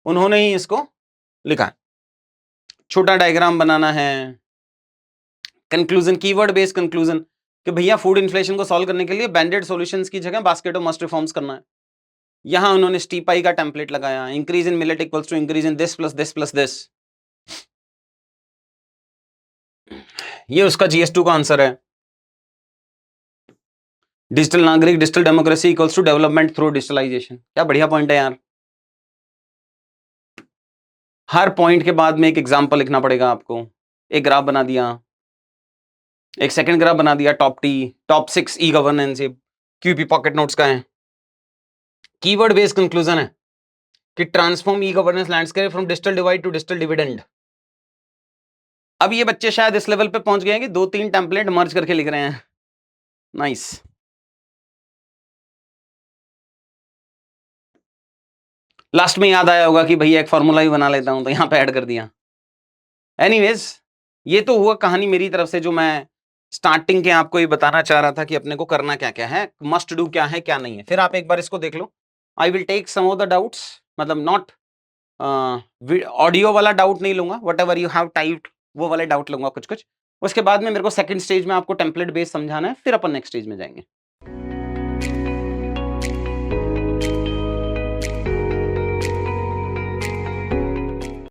उन्होंने ही इसको लिखा है। छोटा डायग्राम बनाना है, कंक्लूजन, कीवर्ड बेस्ड कंक्लूजन कि भैया फूड इन्फ्लेशन को सॉल्व करने के लिए बैंडेड सॉल्यूशंस की जगह बास्केट ऑफ मस्ट रिफॉर्म्स करना है। यहां उन्होंने स्टीपाई का टेम्पलेट लगाया, increase in millet equals to increase in this plus this plus this. ये उसका GS2 का आंसर है। डिजिटल नागरिक, digital democracy equals to development through digitalisation. क्या बढ़िया पॉइंट है यार। हर पॉइंट के बाद में एक एग्जांपल लिखना पड़ेगा आपको। एक ग्राफ बना दिया, एक सेकंड ग्राफ बना दिया, top 6 e governance, QP pocket notes का है। कीवर्ड बेस्ड कंक्लूजन है कि transform e governance landscape from digital divide to digital dividend. अब ये बच्चे शायद इस लेवल पे पहुंच गए हैं कि 2-3 टेम्पलेट मर्ज करके लिख रहे हैं। नाइस। लास्ट में याद आया होगा कि भैया एक फॉर्मूला ही बना लेता हूं, तो यहां पे ऐड कर दिया। एनीवेज, ये तो हुआ कहानी मेरी तरफ से, जो मैं स्टार्टिंग के आपको ये बताना चाह रहा था कि अपने को करना क्या क्या है, मस्ट डू क्या है क्या नहीं है। फिर आप एक बार इसको देख लो। I will take some of the doubts, मतलब नॉट ऑडियो वाला डाउट नहीं लूंगा, whatever you have typed वो वाले डाउट लूंगा कुछ कुछ। उसके बाद में मेरे को सेकंड स्टेज में आपको टेम्पलेट बेस समझाना है, फिर अपन नेक्स्ट स्टेज में जाएंगे।